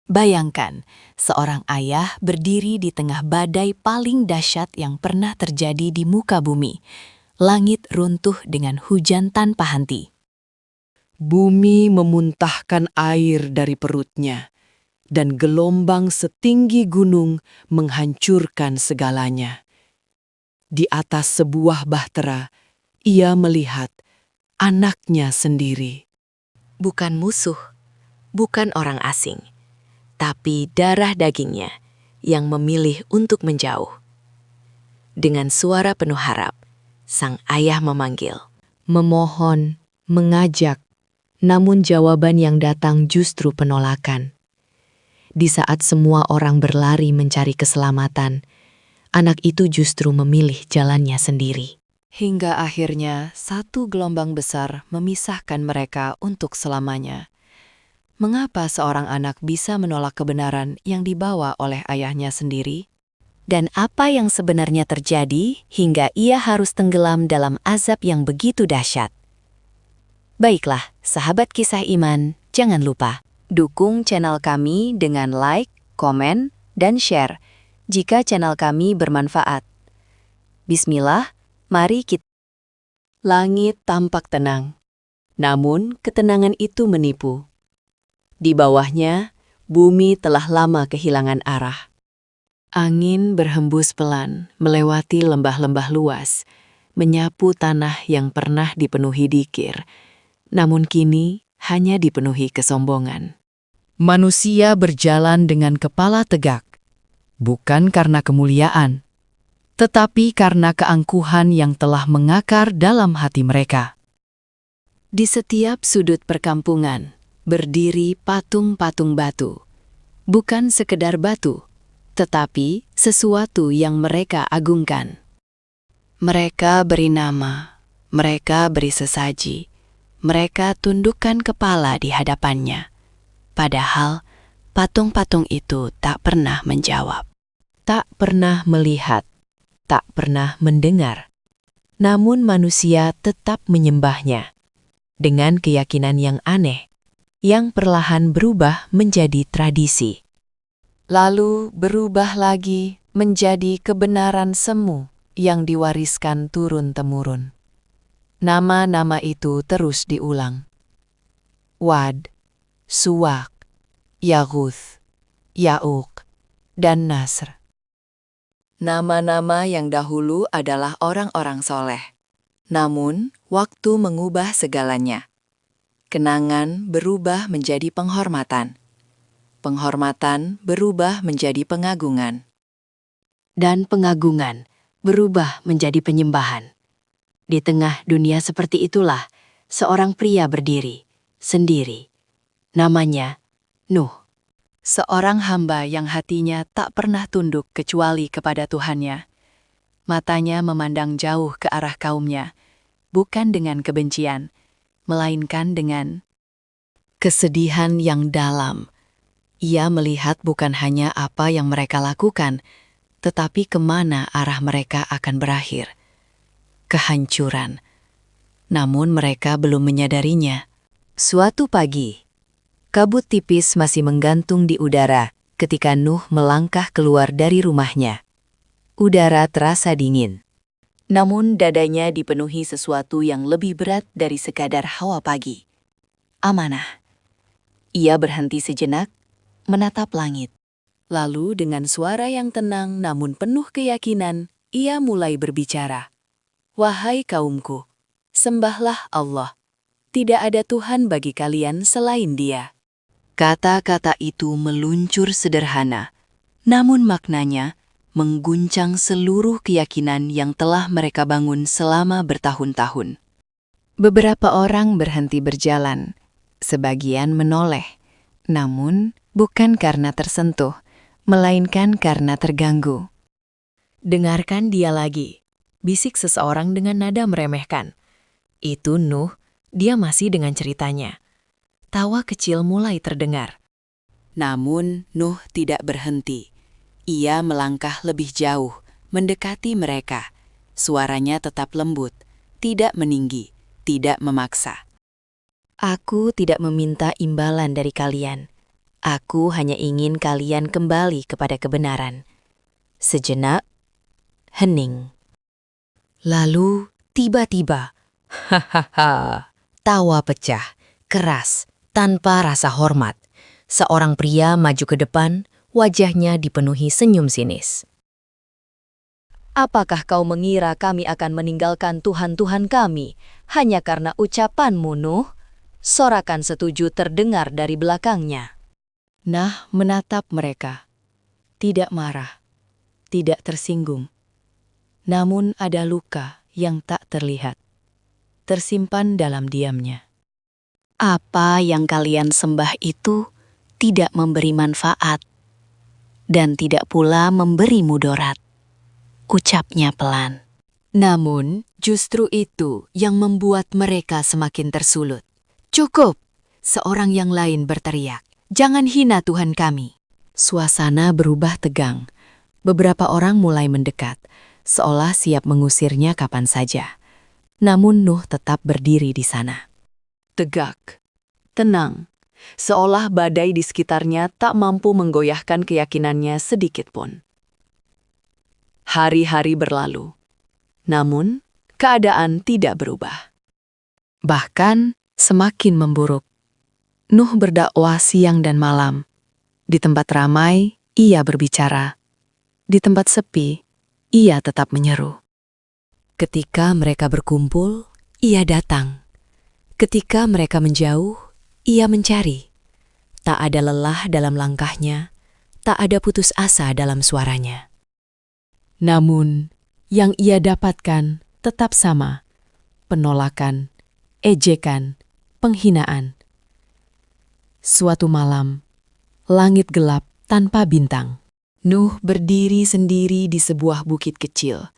Bayangkan, seorang ayah berdiri di tengah badai paling dahsyat yang pernah terjadi di muka bumi. Langit runtuh dengan hujan tanpa henti. Bumi memuntahkan air dari perutnya, dan gelombang setinggi gunung menghancurkan segalanya. Di atas sebuah bahtera, ia melihat anaknya sendiri. Bukan musuh, bukan orang asing, tapi darah dagingnya yang memilih untuk menjauh. Dengan suara penuh harap, sang ayah memanggil, memohon, mengajak, namun jawaban yang datang justru penolakan. Di saat semua orang berlari mencari keselamatan, anak itu justru memilih jalannya sendiri. Hingga akhirnya satu gelombang besar memisahkan mereka untuk selamanya. Mengapa seorang anak bisa menolak kebenaran yang dibawa oleh ayahnya sendiri? Dan apa yang sebenarnya terjadi hingga ia harus tenggelam dalam azab yang begitu dahsyat? Baiklah, sahabat kisah iman, jangan lupa dukung channel kami dengan like, komen, dan share jika channel kami bermanfaat. Bismillah, mari kita. Langit tampak tenang, namun ketenangan itu menipu. Di bawahnya, bumi telah lama kehilangan arah. Angin berhembus pelan melewati lembah-lembah luas, menyapu tanah yang pernah dipenuhi dikir, namun kini hanya dipenuhi kesombongan. Manusia berjalan dengan kepala tegak, bukan karena kemuliaan, tetapi karena keangkuhan yang telah mengakar dalam hati mereka. Di setiap sudut perkampungan, berdiri patung-patung batu. Bukan sekedar batu, tetapi sesuatu yang mereka agungkan. Mereka beri nama, mereka beri sesaji, mereka tundukkan kepala di hadapannya. Padahal patung-patung itu tak pernah menjawab. Tak pernah melihat, tak pernah mendengar. Namun manusia tetap menyembahnya dengan keyakinan yang aneh, yang perlahan berubah menjadi tradisi. Lalu berubah lagi menjadi kebenaran semu yang diwariskan turun-temurun. Nama-nama itu terus diulang. Wad, Suwak, Yaghuth, Ya'uq, dan Nasr. Nama-nama yang dahulu adalah orang-orang soleh. Namun, waktu mengubah segalanya. Kenangan berubah menjadi penghormatan. Penghormatan berubah menjadi pengagungan. Dan pengagungan berubah menjadi penyembahan. Di tengah dunia seperti itulah, seorang pria berdiri, sendiri. Namanya Nuh. Seorang hamba yang hatinya tak pernah tunduk kecuali kepada Tuhannya. Matanya memandang jauh ke arah kaumnya, bukan dengan kebencian, melainkan dengan kesedihan yang dalam. Ia melihat bukan hanya apa yang mereka lakukan, tetapi kemana arah mereka akan berakhir. Kehancuran. Namun mereka belum menyadarinya. Suatu pagi, kabut tipis masih menggantung di udara ketika Nuh melangkah keluar dari rumahnya. Udara terasa dingin. Namun dadanya dipenuhi sesuatu yang lebih berat dari sekadar hawa pagi. Amanah. Ia berhenti sejenak, menatap langit. Lalu dengan suara yang tenang namun penuh keyakinan, ia mulai berbicara. Wahai kaumku, sembahlah Allah. Tidak ada Tuhan bagi kalian selain Dia. Kata-kata itu meluncur sederhana, namun maknanya mengguncang seluruh keyakinan yang telah mereka bangun selama bertahun-tahun. Beberapa orang berhenti berjalan, sebagian menoleh, namun bukan karena tersentuh, melainkan karena terganggu. Dengarkan dia lagi, bisik seseorang dengan nada meremehkan. Itu Nuh, dia masih dengan ceritanya. Tawa kecil mulai terdengar. Namun Nuh tidak berhenti. Ia melangkah lebih jauh, mendekati mereka. Suaranya tetap lembut, tidak meninggi, tidak memaksa. Aku tidak meminta imbalan dari kalian. Aku hanya ingin kalian kembali kepada kebenaran. Sejenak, hening. Lalu, tiba-tiba, hahaha, tawa pecah, keras, tanpa rasa hormat. Seorang pria maju ke depan, wajahnya dipenuhi senyum sinis. Apakah kau mengira kami akan meninggalkan Tuhan-Tuhan kami hanya karena ucapanmu, Nuh? Sorakan setuju terdengar dari belakangnya. Nah menatap mereka, tidak marah, tidak tersinggung. Namun ada luka yang tak terlihat, tersimpan dalam diamnya. Apa yang kalian sembah itu tidak memberi manfaat dan tidak pula memberi mudarat, ucapnya pelan. Namun, justru itu yang membuat mereka semakin tersulut. Cukup! Seorang yang lain berteriak, "Jangan hina Tuhan kami." Suasana berubah tegang. Beberapa orang mulai mendekat, seolah siap mengusirnya kapan saja. Namun Nuh tetap berdiri di sana. Tegak, tenang, seolah badai di sekitarnya tak mampu menggoyahkan keyakinannya sedikit pun. Hari-hari berlalu, namun keadaan tidak berubah. Bahkan semakin memburuk. Nuh berdakwah siang dan malam. Di tempat ramai, ia berbicara. Di tempat sepi, ia tetap menyeru. Ketika mereka berkumpul, ia datang. Ketika mereka menjauh, ia mencari. Tak ada lelah dalam langkahnya, tak ada putus asa dalam suaranya. Namun, yang ia dapatkan tetap sama. Penolakan, ejekan, penghinaan. Suatu malam, langit gelap tanpa bintang. Nuh berdiri sendiri di sebuah bukit kecil,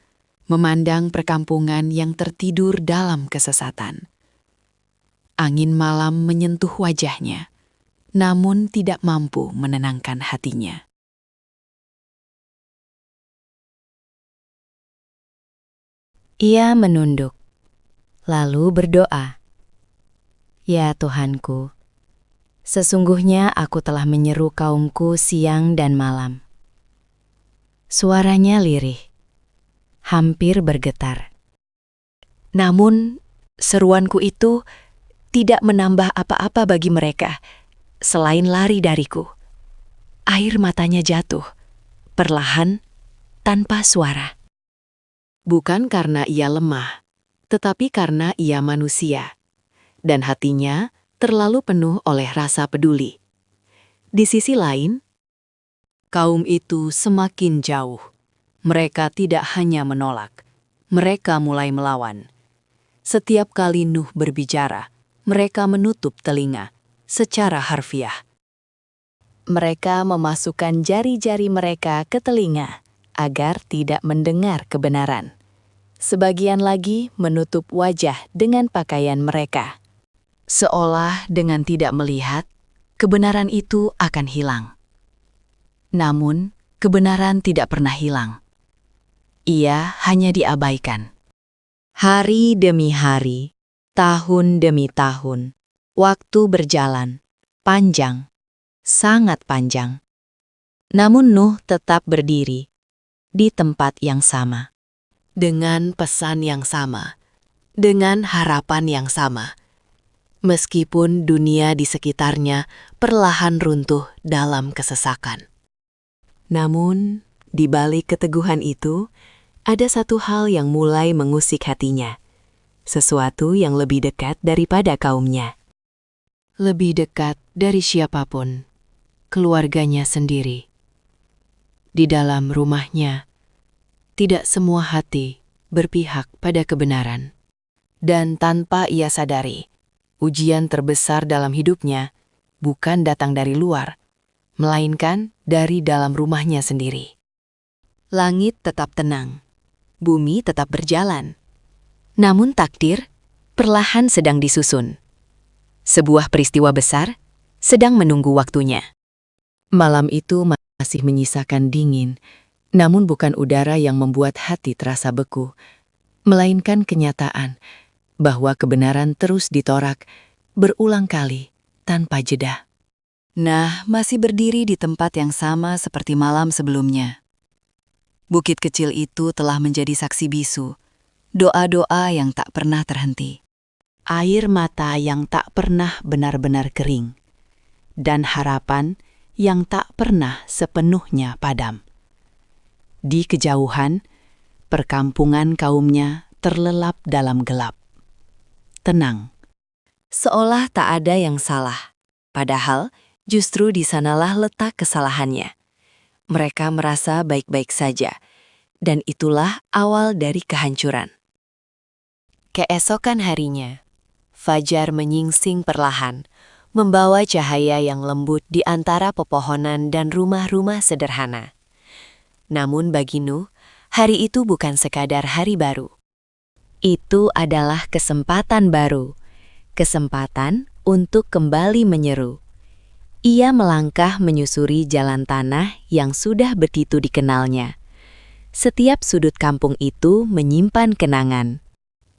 memandang perkampungan yang tertidur dalam kesesatan. Angin malam menyentuh wajahnya, namun tidak mampu menenangkan hatinya. Ia menunduk, lalu berdoa, "Ya Tuhanku, sesungguhnya aku telah menyeru kaumku siang dan malam." Suaranya lirih, hampir bergetar. Namun, seruanku itu tidak menambah apa-apa bagi mereka, selain lari dariku. Air matanya jatuh, perlahan, tanpa suara. Bukan karena ia lemah, tetapi karena ia manusia, dan hatinya terlalu penuh oleh rasa peduli. Di sisi lain, kaum itu semakin jauh. Mereka tidak hanya menolak, mereka mulai melawan. Setiap kali Nuh berbicara, mereka menutup telinga secara harfiah. Mereka memasukkan jari-jari mereka ke telinga agar tidak mendengar kebenaran. Sebagian lagi menutup wajah dengan pakaian mereka. Seolah dengan tidak melihat, kebenaran itu akan hilang. Namun, kebenaran tidak pernah hilang. Ia hanya diabaikan. Hari demi hari, tahun demi tahun, waktu berjalan, panjang, sangat panjang. Namun Nuh tetap berdiri di tempat yang sama. Dengan pesan yang sama, dengan harapan yang sama. Meskipun dunia di sekitarnya perlahan runtuh dalam kesesakan. Namun, di balik keteguhan itu, ada satu hal yang mulai mengusik hatinya. Sesuatu yang lebih dekat daripada kaumnya. Lebih dekat dari siapapun, keluarganya sendiri. Di dalam rumahnya, tidak semua hati berpihak pada kebenaran. Dan tanpa ia sadari, ujian terbesar dalam hidupnya bukan datang dari luar, melainkan dari dalam rumahnya sendiri. Langit tetap tenang, bumi tetap berjalan. Namun takdir perlahan sedang disusun. Sebuah peristiwa besar sedang menunggu waktunya. Malam itu masih menyisakan dingin, namun bukan udara yang membuat hati terasa beku, melainkan kenyataan bahwa kebenaran terus ditorak berulang kali tanpa jeda. Nah, masih berdiri di tempat yang sama seperti malam sebelumnya. Bukit kecil itu telah menjadi saksi bisu, doa-doa yang tak pernah terhenti. Air mata yang tak pernah benar-benar kering, dan harapan yang tak pernah sepenuhnya padam. Di kejauhan, perkampungan kaumnya terlelap dalam gelap. Tenang. Seolah tak ada yang salah. Padahal, justru di sanalah letak kesalahannya. Mereka merasa baik-baik saja, dan itulah awal dari kehancuran. Keesokan harinya, fajar menyingsing perlahan, membawa cahaya yang lembut di antara pepohonan dan rumah-rumah sederhana. Namun bagi Nuh, hari itu bukan sekadar hari baru. Itu adalah kesempatan baru, kesempatan untuk kembali menyeru. Ia melangkah menyusuri jalan tanah yang sudah begitu dikenalnya. Setiap sudut kampung itu menyimpan kenangan.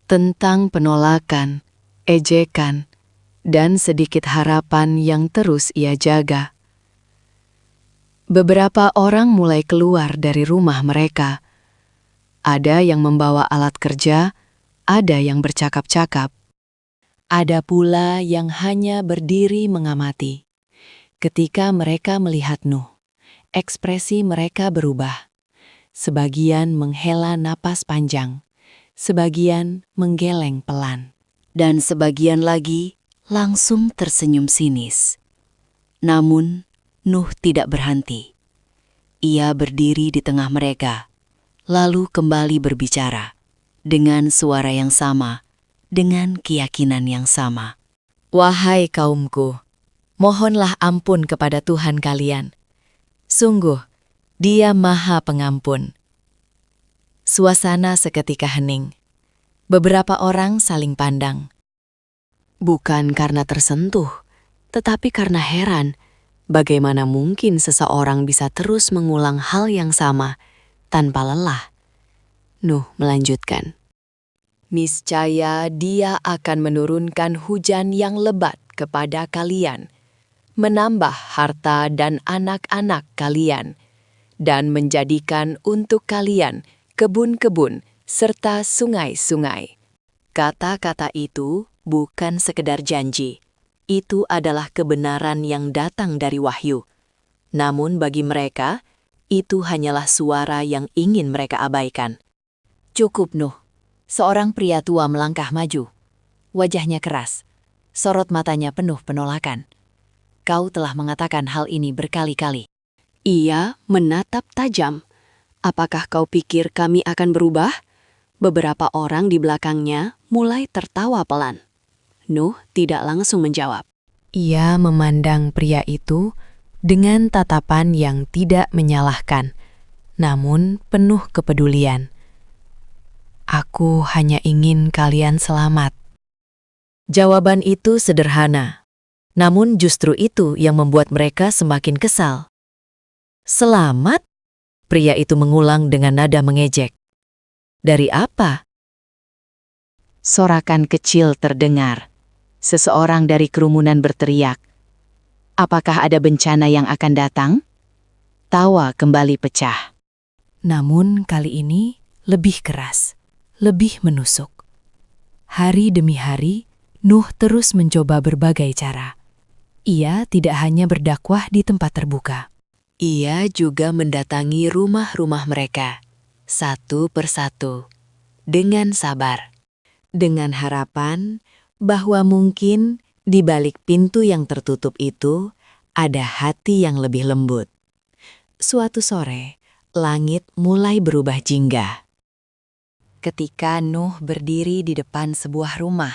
Tentang penolakan, ejekan, dan sedikit harapan yang terus ia jaga. Beberapa orang mulai keluar dari rumah mereka. Ada yang membawa alat kerja, ada yang bercakap-cakap. Ada pula yang hanya berdiri mengamati. Ketika mereka melihat Nuh, ekspresi mereka berubah. Sebagian menghela napas panjang, sebagian menggeleng pelan, dan sebagian lagi langsung tersenyum sinis. Namun, Nuh tidak berhenti. Ia berdiri di tengah mereka, lalu kembali berbicara, dengan suara yang sama, dengan keyakinan yang sama. Wahai kaumku, mohonlah ampun kepada Tuhan kalian. Sungguh, Dia Maha Pengampun. Suasana seketika hening. Beberapa orang saling pandang. Bukan karena tersentuh, tetapi karena heran. Bagaimana mungkin seseorang bisa terus mengulang hal yang sama tanpa lelah? Nuh melanjutkan. Niscaya Dia akan menurunkan hujan yang lebat kepada kalian, menambah harta dan anak-anak kalian, dan menjadikan untuk kalian kebun-kebun serta sungai-sungai. Kata-kata itu bukan sekedar janji. Itu adalah kebenaran yang datang dari wahyu. Namun bagi mereka, itu hanyalah suara yang ingin mereka abaikan. Cukup, Nuh. Seorang pria tua melangkah maju. Wajahnya keras. Sorot matanya penuh penolakan. Kau telah mengatakan hal ini berkali-kali. Ia menatap tajam. Apakah kau pikir kami akan berubah? Beberapa orang di belakangnya mulai tertawa pelan. Nuh tidak langsung menjawab. Ia memandang pria itu dengan tatapan yang tidak menyalahkan, namun penuh kepedulian. Aku hanya ingin kalian selamat. Jawaban itu sederhana, namun justru itu yang membuat mereka semakin kesal. Selamat? Pria itu mengulang dengan nada mengejek. Dari apa? Sorakan kecil terdengar. Seseorang dari kerumunan berteriak. Apakah ada bencana yang akan datang? Tawa kembali pecah. Namun kali ini lebih keras, lebih menusuk. Hari demi hari, Nuh terus mencoba berbagai cara. Ia tidak hanya berdakwah di tempat terbuka. Ia juga mendatangi rumah-rumah mereka, satu persatu, dengan sabar. Dengan harapan bahwa mungkin di balik pintu yang tertutup itu ada hati yang lebih lembut. Suatu sore, langit mulai berubah jingga. Ketika Nuh berdiri di depan sebuah rumah,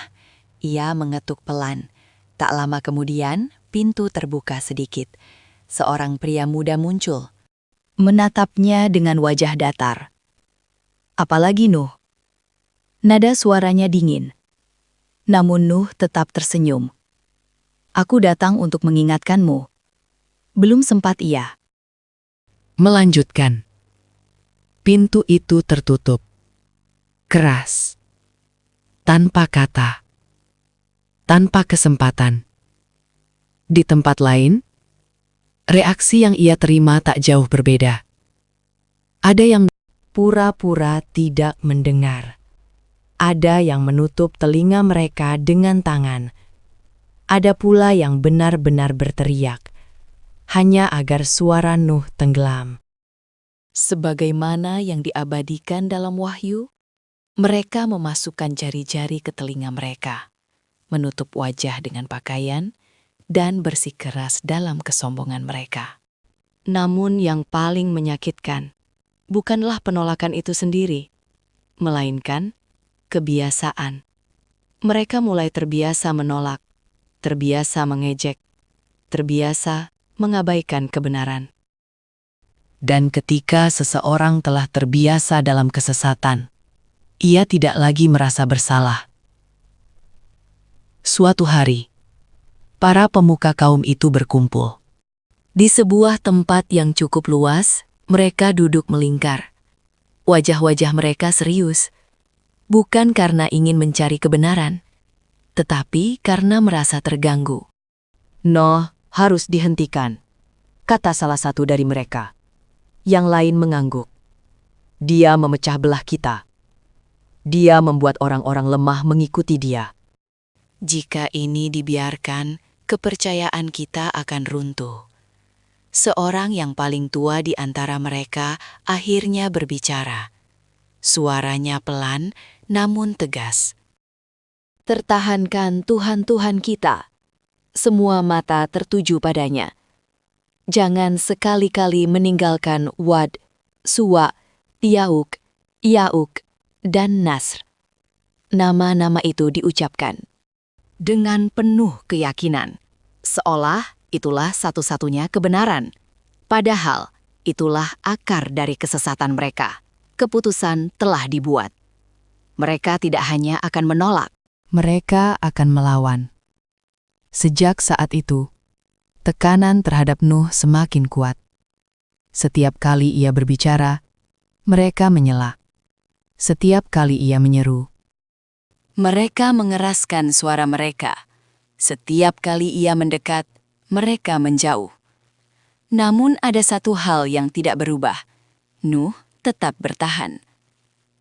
ia mengetuk pelan. Tak lama kemudian, pintu terbuka sedikit. Seorang pria muda muncul. Menatapnya dengan wajah datar. Apalagi Nuh? Nada suaranya dingin. Namun Nuh tetap tersenyum. Aku datang untuk mengingatkanmu. Belum sempat ia Melanjutkan. Pintu itu tertutup. Keras. Tanpa kata. Tanpa kesempatan. Di tempat lain, Reaksi yang ia terima tak jauh berbeda. Ada yang pura-pura tidak mendengar. Ada yang menutup telinga mereka dengan tangan. Ada pula yang benar-benar berteriak, hanya agar suara Nuh tenggelam. Sebagaimana yang diabadikan dalam Wahyu, mereka memasukkan jari-jari ke telinga mereka, menutup wajah dengan pakaian, dan bersikeras dalam kesombongan mereka. Namun yang paling menyakitkan, bukanlah penolakan itu sendiri, melainkan kebiasaan. Mereka mulai terbiasa menolak, terbiasa mengejek, terbiasa mengabaikan kebenaran. Dan ketika seseorang telah terbiasa dalam kesesatan, ia tidak lagi merasa bersalah. Suatu hari, para pemuka kaum itu berkumpul. Di sebuah tempat yang cukup luas, mereka duduk melingkar. Wajah-wajah mereka serius, bukan karena ingin mencari kebenaran, tetapi karena merasa terganggu. "Noh, harus dihentikan," kata salah satu dari mereka. Yang lain mengangguk. "Dia memecah belah kita. Dia membuat orang-orang lemah mengikuti dia." Jika ini dibiarkan, kepercayaan kita akan runtuh. Seorang yang paling tua di antara mereka akhirnya berbicara. Suaranya pelan namun tegas. "Tertahankan Tuhan-Tuhan kita. Semua mata tertuju padanya. Jangan sekali-kali meninggalkan Wad, Suwa, Yauk, Yauk, dan Nasr." Nama-nama itu diucapkan dengan penuh keyakinan, seolah itulah satu-satunya kebenaran. Padahal itulah akar dari kesesatan mereka. Keputusan telah dibuat. Mereka tidak hanya akan menolak, mereka akan melawan. Sejak saat itu, tekanan terhadap Nuh semakin kuat. Setiap kali ia berbicara, mereka menyela. Setiap kali ia menyeru, mereka mengeraskan suara mereka. Setiap kali ia mendekat, mereka menjauh. Namun ada satu hal yang tidak berubah. Nuh tetap bertahan.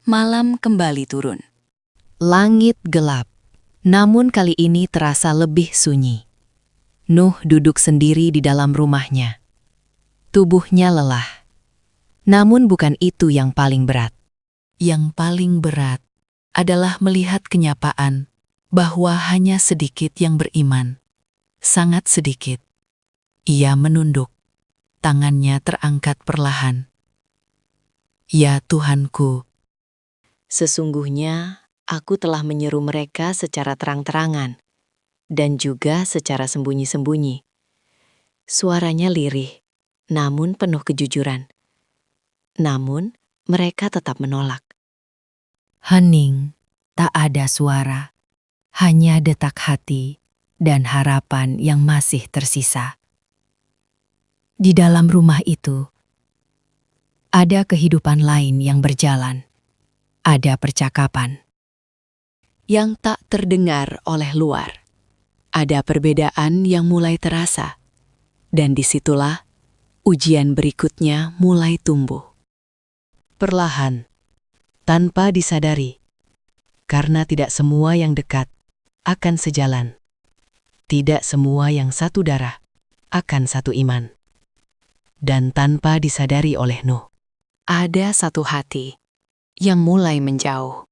Malam kembali turun. Langit gelap, namun kali ini terasa lebih sunyi. Nuh duduk sendiri di dalam rumahnya. Tubuhnya lelah. Namun bukan itu yang paling berat. Yang paling berat adalah melihat kenyataan bahwa hanya sedikit yang beriman. Sangat sedikit. Ia menunduk. Tangannya terangkat perlahan. "Ya Tuhanku, sesungguhnya aku telah menyeru mereka secara terang-terangan dan juga secara sembunyi-sembunyi." Suaranya lirih, namun penuh kejujuran. Namun mereka tetap menolak. Hening, tak ada suara, hanya detak hati dan harapan yang masih tersisa. Di dalam rumah itu, ada kehidupan lain yang berjalan. Ada percakapan yang tak terdengar oleh luar. Ada perbedaan yang mulai terasa. Dan disitulah ujian berikutnya mulai tumbuh. Perlahan, tanpa disadari, karena tidak semua yang dekat akan sejalan. Tidak semua yang satu darah akan satu iman. Dan tanpa disadari oleh Nuh, ada satu hati yang mulai menjauh.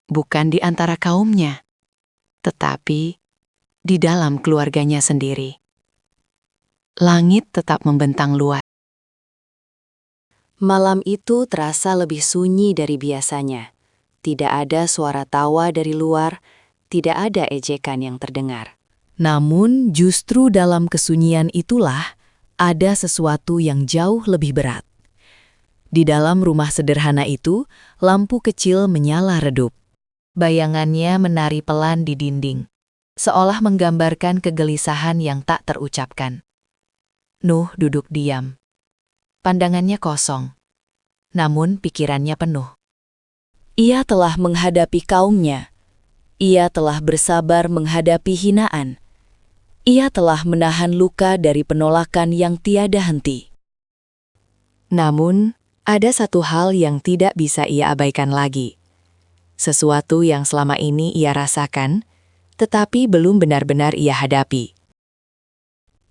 Bukan di antara kaumnya, tetapi di dalam keluarganya sendiri. Langit tetap membentang luas. Malam itu terasa lebih sunyi dari biasanya. Tidak ada suara tawa dari luar, tidak ada ejekan yang terdengar. Namun justru dalam kesunyian itulah ada sesuatu yang jauh lebih berat. Di dalam rumah sederhana itu, lampu kecil menyala redup. Bayangannya menari pelan di dinding, seolah menggambarkan kegelisahan yang tak terucapkan. Nuh duduk diam. Pandangannya kosong, namun pikirannya penuh. Ia telah menghadapi kaumnya. Ia telah bersabar menghadapi hinaan. Ia telah menahan luka dari penolakan yang tiada henti. Namun, ada satu hal yang tidak bisa ia abaikan lagi. Sesuatu yang selama ini ia rasakan, tetapi belum benar-benar ia hadapi.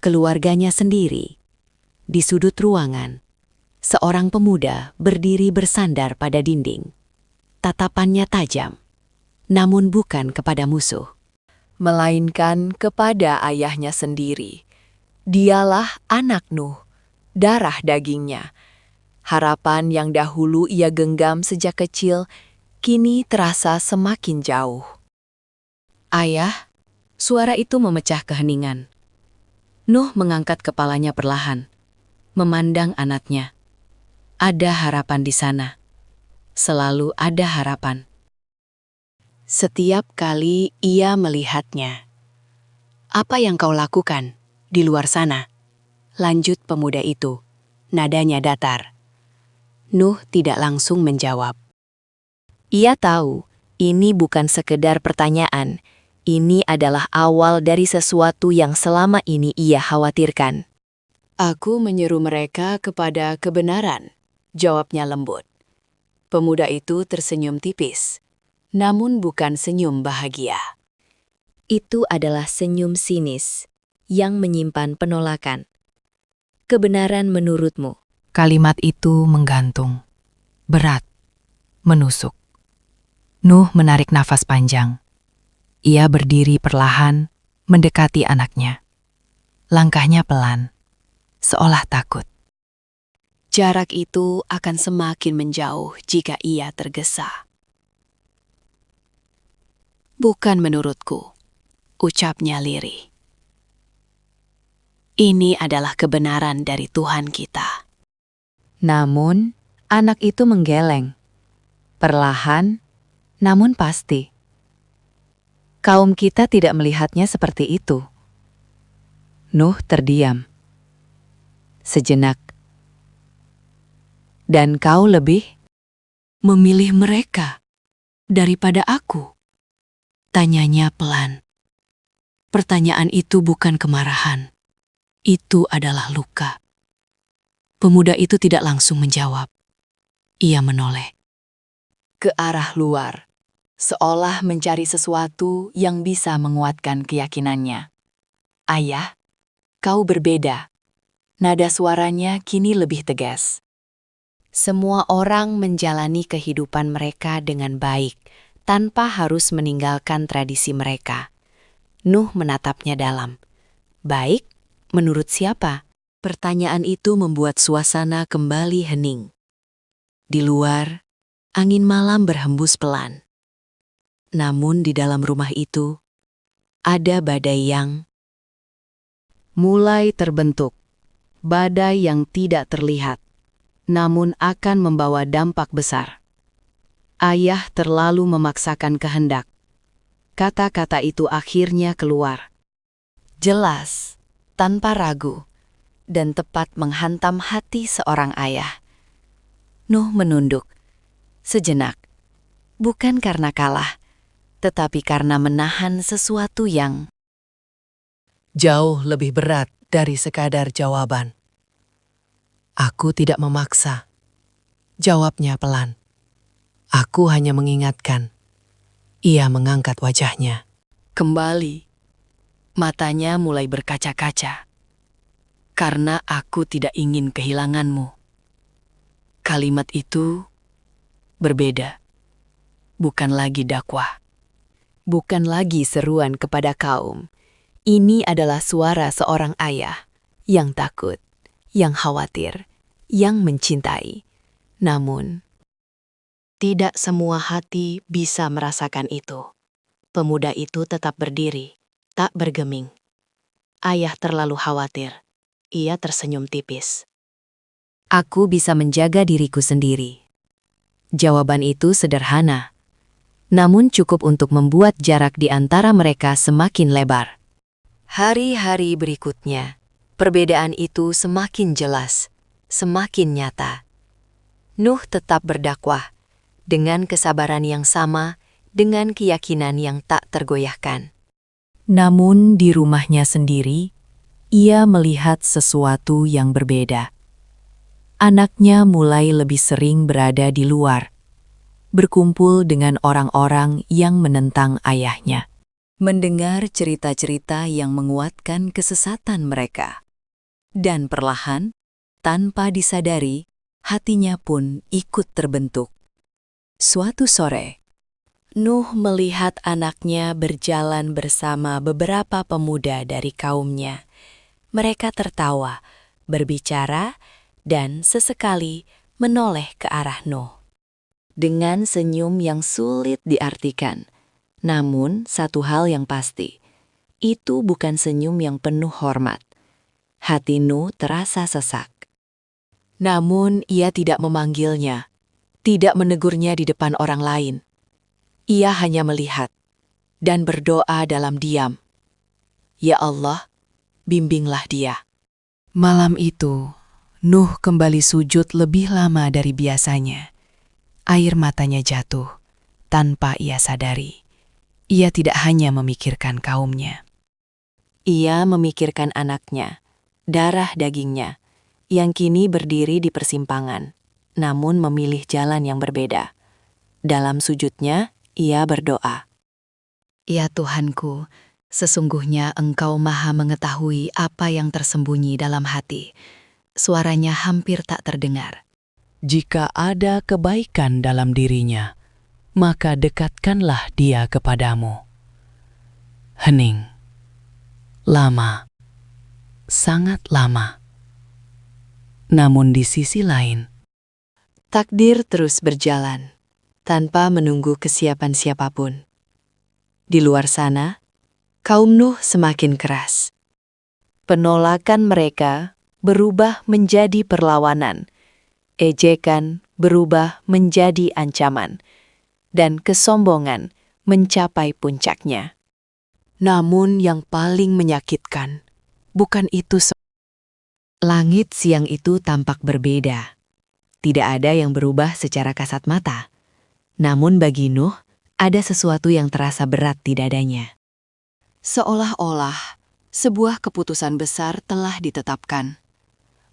Keluarganya sendiri. Di sudut ruangan, seorang pemuda berdiri bersandar pada dinding. Tatapannya tajam, namun bukan kepada musuh, Melainkan kepada ayahnya sendiri. Dialah anak Nuh, darah dagingnya. Harapan yang dahulu ia genggam sejak kecil, kini terasa semakin jauh. "Ayah," suara itu memecah keheningan. Nuh mengangkat kepalanya perlahan, memandang anaknya. Ada harapan di sana. Selalu ada harapan. Setiap kali ia melihatnya. "Apa yang kau lakukan di luar sana?" lanjut pemuda itu, nadanya datar. Nuh tidak langsung menjawab. Ia tahu ini bukan sekedar pertanyaan, ini adalah awal dari sesuatu yang selama ini ia khawatirkan. "Aku menyeru mereka kepada kebenaran," jawabnya lembut. Pemuda itu tersenyum tipis, namun bukan senyum bahagia. Itu adalah senyum sinis yang menyimpan penolakan. "Kebenaran menurutmu?" Kalimat itu menggantung, berat, menusuk. Nuh menarik nafas panjang. Ia berdiri perlahan, mendekati anaknya. Langkahnya pelan, seolah takut. Jarak itu akan semakin menjauh jika ia tergesa. "Bukan menurutku," ucapnya lirih. "Ini adalah kebenaran dari Tuhan kita." Namun, anak itu menggeleng. Perlahan, namun pasti. "Kaum kita tidak melihatnya seperti itu." Nuh terdiam. Sejenak. "Dan kau lebih memilih mereka daripada aku?" tanyanya pelan. Pertanyaan itu bukan kemarahan. Itu adalah luka. Pemuda itu tidak langsung menjawab. Ia menoleh Ke arah luar, seolah mencari sesuatu yang bisa menguatkan keyakinannya. "Ayah, kau berbeda." Nada suaranya kini lebih tegas. Semua orang menjalani kehidupan mereka dengan baik, tanpa harus meninggalkan tradisi mereka. Nuh menatapnya dalam. "Baik? Menurut siapa?" Pertanyaan itu membuat suasana kembali hening. Di luar, angin malam berhembus pelan. Namun di dalam rumah itu, ada badai yang mulai terbentuk. Badai yang tidak terlihat, namun akan membawa dampak besar. Ayah terlalu memaksakan kehendak. Kata-kata itu akhirnya keluar. Jelas, tanpa ragu, dan tepat menghantam hati seorang ayah. Nuh menunduk. Sejenak. Bukan karena kalah, tetapi karena menahan sesuatu yang Jauh lebih berat dari sekadar jawaban. "Aku tidak memaksa," jawabnya pelan. "Aku hanya mengingatkan." Ia mengangkat wajahnya. kembali. Matanya mulai berkaca-kaca. "Karena aku tidak ingin kehilanganmu." Kalimat itu berbeda. Bukan lagi dakwah. Bukan lagi seruan kepada kaum. Ini adalah suara seorang ayah yang takut, yang khawatir, yang mencintai. Namun, tidak semua hati bisa merasakan itu. Pemuda itu tetap berdiri, tak bergeming. Ayah terlalu khawatir. Ia tersenyum tipis. "Aku bisa menjaga diriku sendiri." Jawaban itu sederhana, namun cukup untuk membuat jarak di antara mereka semakin lebar. Hari-hari berikutnya, perbedaan itu semakin jelas, semakin nyata. Nuh tetap berdakwah, dengan kesabaran yang sama, dengan keyakinan yang tak tergoyahkan. Namun di rumahnya sendiri, ia melihat sesuatu yang berbeda. Anaknya mulai lebih sering berada di luar, berkumpul dengan orang-orang yang menentang ayahnya. Mendengar cerita-cerita yang menguatkan kesesatan mereka. Dan perlahan, tanpa disadari, hatinya pun ikut terbentuk. Suatu sore, Nuh melihat anaknya berjalan bersama beberapa pemuda dari kaumnya. Mereka tertawa, berbicara, dan sesekali menoleh ke arah Nuh. Dengan senyum yang sulit diartikan. Namun, satu hal yang pasti, itu bukan senyum yang penuh hormat. Hati Nuh terasa sesak. Namun, ia tidak memanggilnya, tidak menegurnya di depan orang lain. Ia hanya melihat dan berdoa dalam diam. Ya Allah, bimbinglah dia. Malam itu, Nuh kembali sujud lebih lama dari biasanya. Air matanya jatuh tanpa ia sadari. Ia tidak hanya memikirkan kaumnya. Ia memikirkan anaknya, darah dagingnya, yang kini berdiri di persimpangan, namun memilih jalan yang berbeda. Dalam sujudnya, ia berdoa. Ya Tuhanku, sesungguhnya Engkau Maha mengetahui apa yang tersembunyi dalam hati. Suaranya hampir tak terdengar. Jika ada kebaikan dalam dirinya, maka dekatkanlah dia kepadamu. Hening. Lama. Sangat lama. Namun di sisi lain, takdir terus berjalan, tanpa menunggu kesiapan siapapun. Di luar sana, kaum Nuh semakin keras. Penolakan mereka berubah menjadi perlawanan. Ejekan berubah menjadi ancaman. Dan kesombongan mencapai puncaknya. Namun yang paling menyakitkan, bukan itu langit siang itu tampak berbeda. Tidak ada yang berubah secara kasat mata. Namun bagi Nuh, ada sesuatu yang terasa berat di dadanya. Seolah-olah sebuah keputusan besar telah ditetapkan.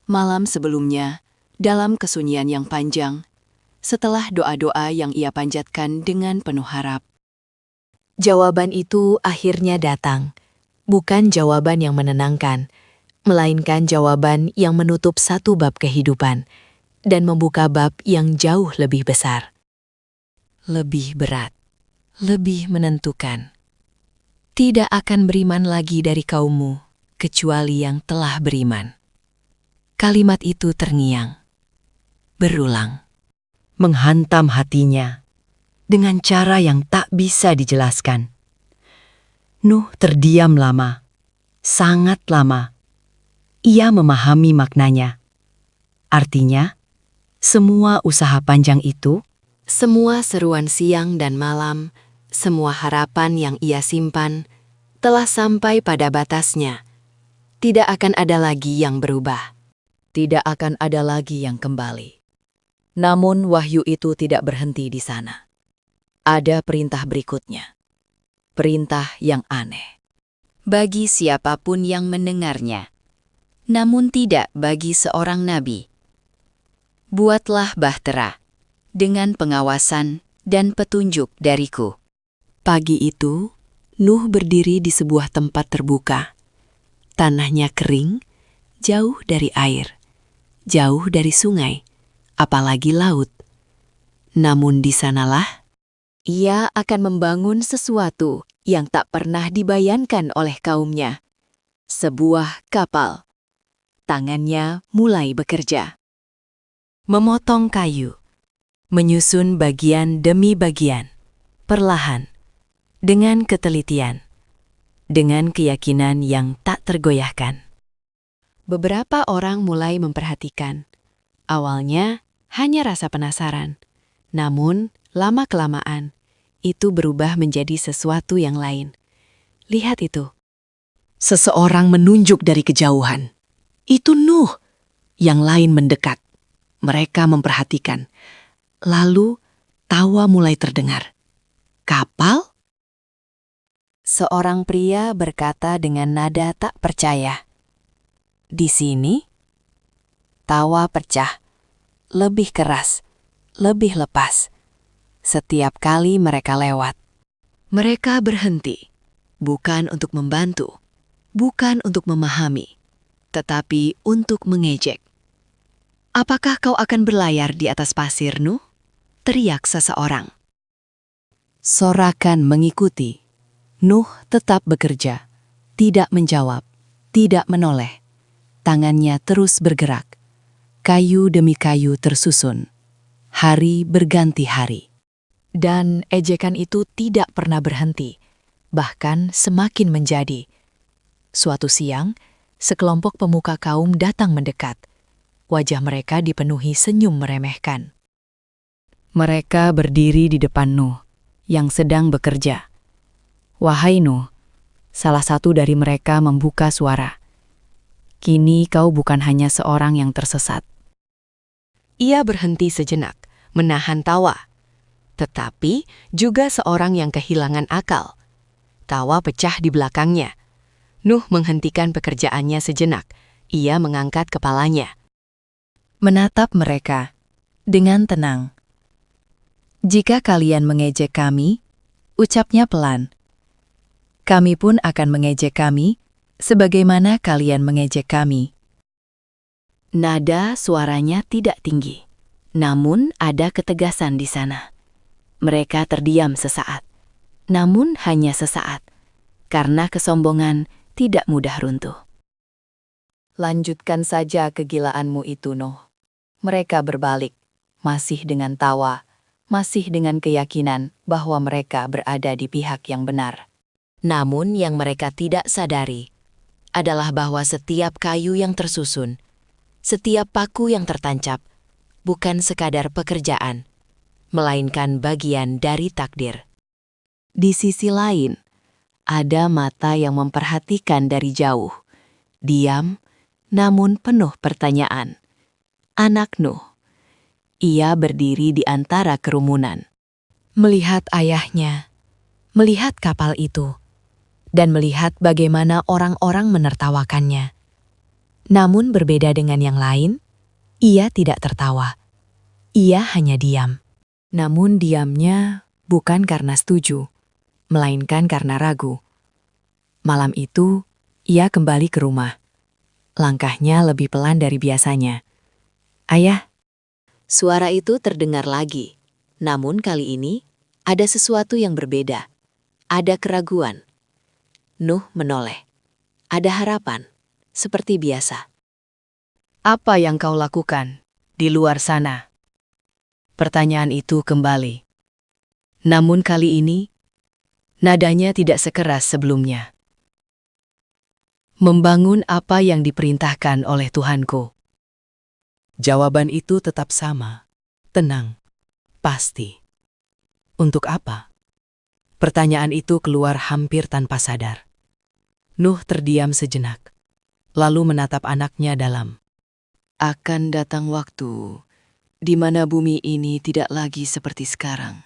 Malam sebelumnya, dalam kesunyian yang panjang, setelah doa-doa yang ia panjatkan dengan penuh harap. Jawaban itu akhirnya datang. Bukan jawaban yang menenangkan, melainkan jawaban yang menutup satu bab kehidupan dan membuka bab yang jauh lebih besar. Lebih berat, lebih menentukan. Tidak akan beriman lagi dari kaummu, kecuali yang telah beriman. Kalimat itu terngiang, berulang, menghantam hatinya dengan cara yang tak bisa dijelaskan. Nuh terdiam lama, sangat lama. Ia memahami maknanya. Artinya, semua usaha panjang itu, semua seruan siang dan malam, semua harapan yang ia simpan, telah sampai pada batasnya. Tidak akan ada lagi yang berubah. Tidak akan ada lagi yang kembali. Namun wahyu itu tidak berhenti di sana. Ada perintah berikutnya. Perintah yang aneh. Bagi siapapun yang mendengarnya. Namun tidak bagi seorang nabi. Buatlah bahtera dengan pengawasan dan petunjuk dariku. Pagi itu, Nuh berdiri di sebuah tempat terbuka. Tanahnya kering, jauh dari air, jauh dari sungai, apalagi laut. Namun di sanalah, ia akan membangun sesuatu yang tak pernah dibayangkan oleh kaumnya. Sebuah kapal. Tangannya mulai bekerja. Memotong kayu. Menyusun bagian demi bagian. Perlahan. Dengan ketelitian. Dengan keyakinan yang tak tergoyahkan. Beberapa orang mulai memperhatikan. Awalnya hanya rasa penasaran. Namun, lama-kelamaan, itu berubah menjadi sesuatu yang lain. Lihat itu. Seseorang menunjuk dari kejauhan. Itu Nuh. Yang lain mendekat. Mereka memperhatikan. Lalu, tawa mulai terdengar. Kapal? Seorang pria berkata dengan nada tak percaya. Di sini, tawa pecah, lebih keras, lebih lepas. Setiap kali mereka lewat. Mereka berhenti, bukan untuk membantu, bukan untuk memahami, tetapi untuk mengejek. "Apakah kau akan berlayar di atas pasir, Nuh?" teriak seseorang. Sorakan mengikuti. Nuh tetap bekerja, tidak menjawab, tidak menoleh. Tangannya terus bergerak. Kayu demi kayu tersusun. Hari berganti hari. Dan ejekan itu tidak pernah berhenti, bahkan semakin menjadi. Suatu siang, sekelompok pemuka kaum datang mendekat. Wajah mereka dipenuhi senyum meremehkan. Mereka berdiri di depan Nuh, yang sedang bekerja. "Wahai Nuh," salah satu dari mereka membuka suara. "Kini kau bukan hanya seorang yang tersesat." Ia berhenti sejenak, menahan tawa. Tetapi juga seorang yang kehilangan akal. Tawa pecah di belakangnya. Nuh menghentikan pekerjaannya sejenak. Ia mengangkat kepalanya. Menatap mereka dengan tenang. "Jika kalian mengejek kami," ucapnya pelan, "kami pun akan mengejek kami, sebagaimana kalian mengejek kami." Nada suaranya tidak tinggi, namun ada ketegasan di sana. Mereka terdiam sesaat, namun hanya sesaat, karena kesombongan tidak mudah runtuh. "Lanjutkan saja kegilaanmu itu, Nuh." Mereka berbalik, masih dengan tawa, masih dengan keyakinan bahwa mereka berada di pihak yang benar. Namun yang mereka tidak sadari adalah bahwa setiap kayu yang tersusun, setiap paku yang tertancap, bukan sekadar pekerjaan, melainkan bagian dari takdir. Di sisi lain, ada mata yang memperhatikan dari jauh, diam, namun penuh pertanyaan. Anak Nuh. Ia berdiri di antara kerumunan. Melihat ayahnya, melihat kapal itu, dan melihat bagaimana orang-orang menertawakannya. Namun berbeda dengan yang lain, ia tidak tertawa. Ia hanya diam. Namun diamnya bukan karena setuju, melainkan karena ragu. Malam itu, ia kembali ke rumah. Langkahnya lebih pelan dari biasanya. "Ayah." Suara itu terdengar lagi, namun kali ini ada sesuatu yang berbeda. Ada keraguan. Nuh menoleh. Ada harapan, seperti biasa. "Apa yang kau lakukan di luar sana?" Pertanyaan itu kembali. Namun kali ini, nadanya tidak sekeras sebelumnya. "Membangun apa yang diperintahkan oleh Tuhanku." Jawaban itu tetap sama, tenang, pasti. "Untuk apa?" Pertanyaan itu keluar hampir tanpa sadar. Nuh terdiam sejenak, lalu menatap anaknya dalam. "Akan datang waktu di mana bumi ini tidak lagi seperti sekarang."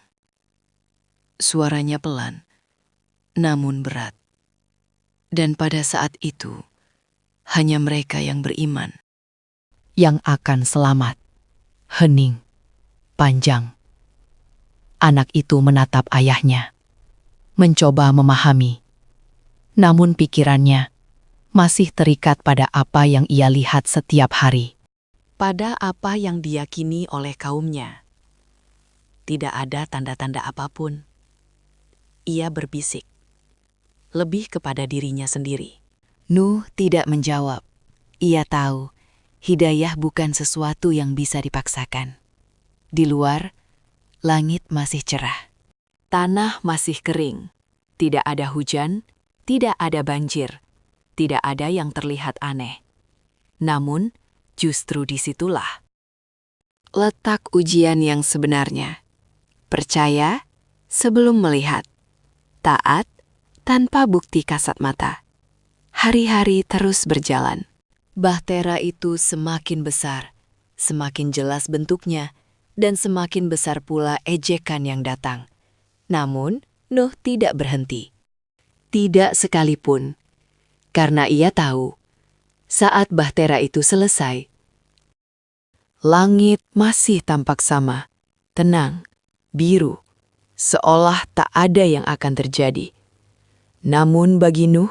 Suaranya pelan, namun berat. "Dan pada saat itu, hanya mereka yang beriman yang akan selamat." Hening, panjang. Anak itu menatap ayahnya, mencoba memahami. Namun pikirannya masih terikat pada apa yang ia lihat setiap hari. Pada apa yang diyakini oleh kaumnya. Tidak ada tanda-tanda apapun. Ia berbisik, lebih kepada dirinya sendiri. Nuh tidak menjawab. Ia tahu, hidayah bukan sesuatu yang bisa dipaksakan. Di luar, langit masih cerah. Tanah masih kering. Tidak ada hujan, tidak ada banjir, tidak ada yang terlihat aneh. Namun, justru disitulah letak ujian yang sebenarnya. Percaya sebelum melihat. Taat tanpa bukti kasat mata. Hari-hari terus berjalan. Bahtera itu semakin besar, semakin jelas bentuknya, dan semakin besar pula ejekan yang datang. Namun, Nuh tidak berhenti. Tidak sekalipun, karena ia tahu, saat bahtera itu selesai, langit masih tampak sama, tenang, biru, seolah tak ada yang akan terjadi. Namun bagi Nuh,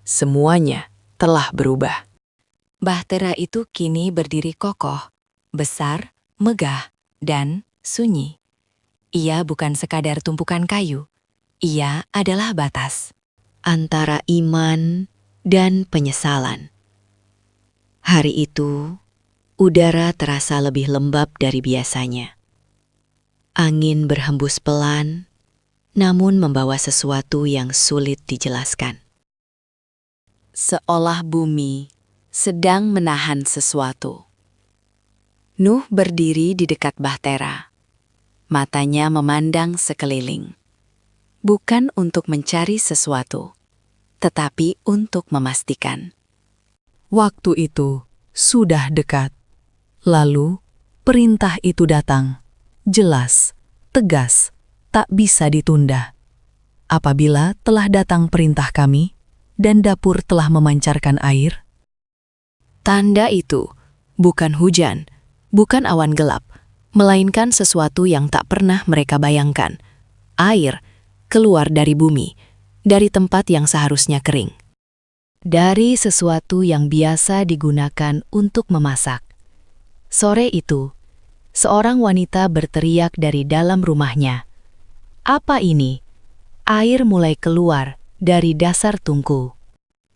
semuanya telah berubah. Bahtera itu kini berdiri kokoh, besar, megah, dan sunyi. Ia bukan sekadar tumpukan kayu, ia adalah batas antara iman dan penyesalan. Hari itu, udara terasa lebih lembab dari biasanya. Angin berhembus pelan, namun membawa sesuatu yang sulit dijelaskan. Seolah bumi sedang menahan sesuatu. Nuh berdiri di dekat bahtera. Matanya memandang sekeliling. Bukan untuk mencari sesuatu, tetapi untuk memastikan. Waktu itu sudah dekat. Lalu perintah itu datang. Jelas, tegas, tak bisa ditunda. Apabila telah datang perintah kami, dan dapur telah memancarkan air, Tanda itu bukan hujan, bukan awan gelap, melainkan sesuatu yang tak pernah mereka bayangkan. Air keluar dari bumi, dari tempat yang seharusnya kering. Dari sesuatu yang biasa digunakan untuk memasak. Sore itu, seorang wanita berteriak dari dalam rumahnya. Apa ini? Air mulai keluar dari dasar tungku.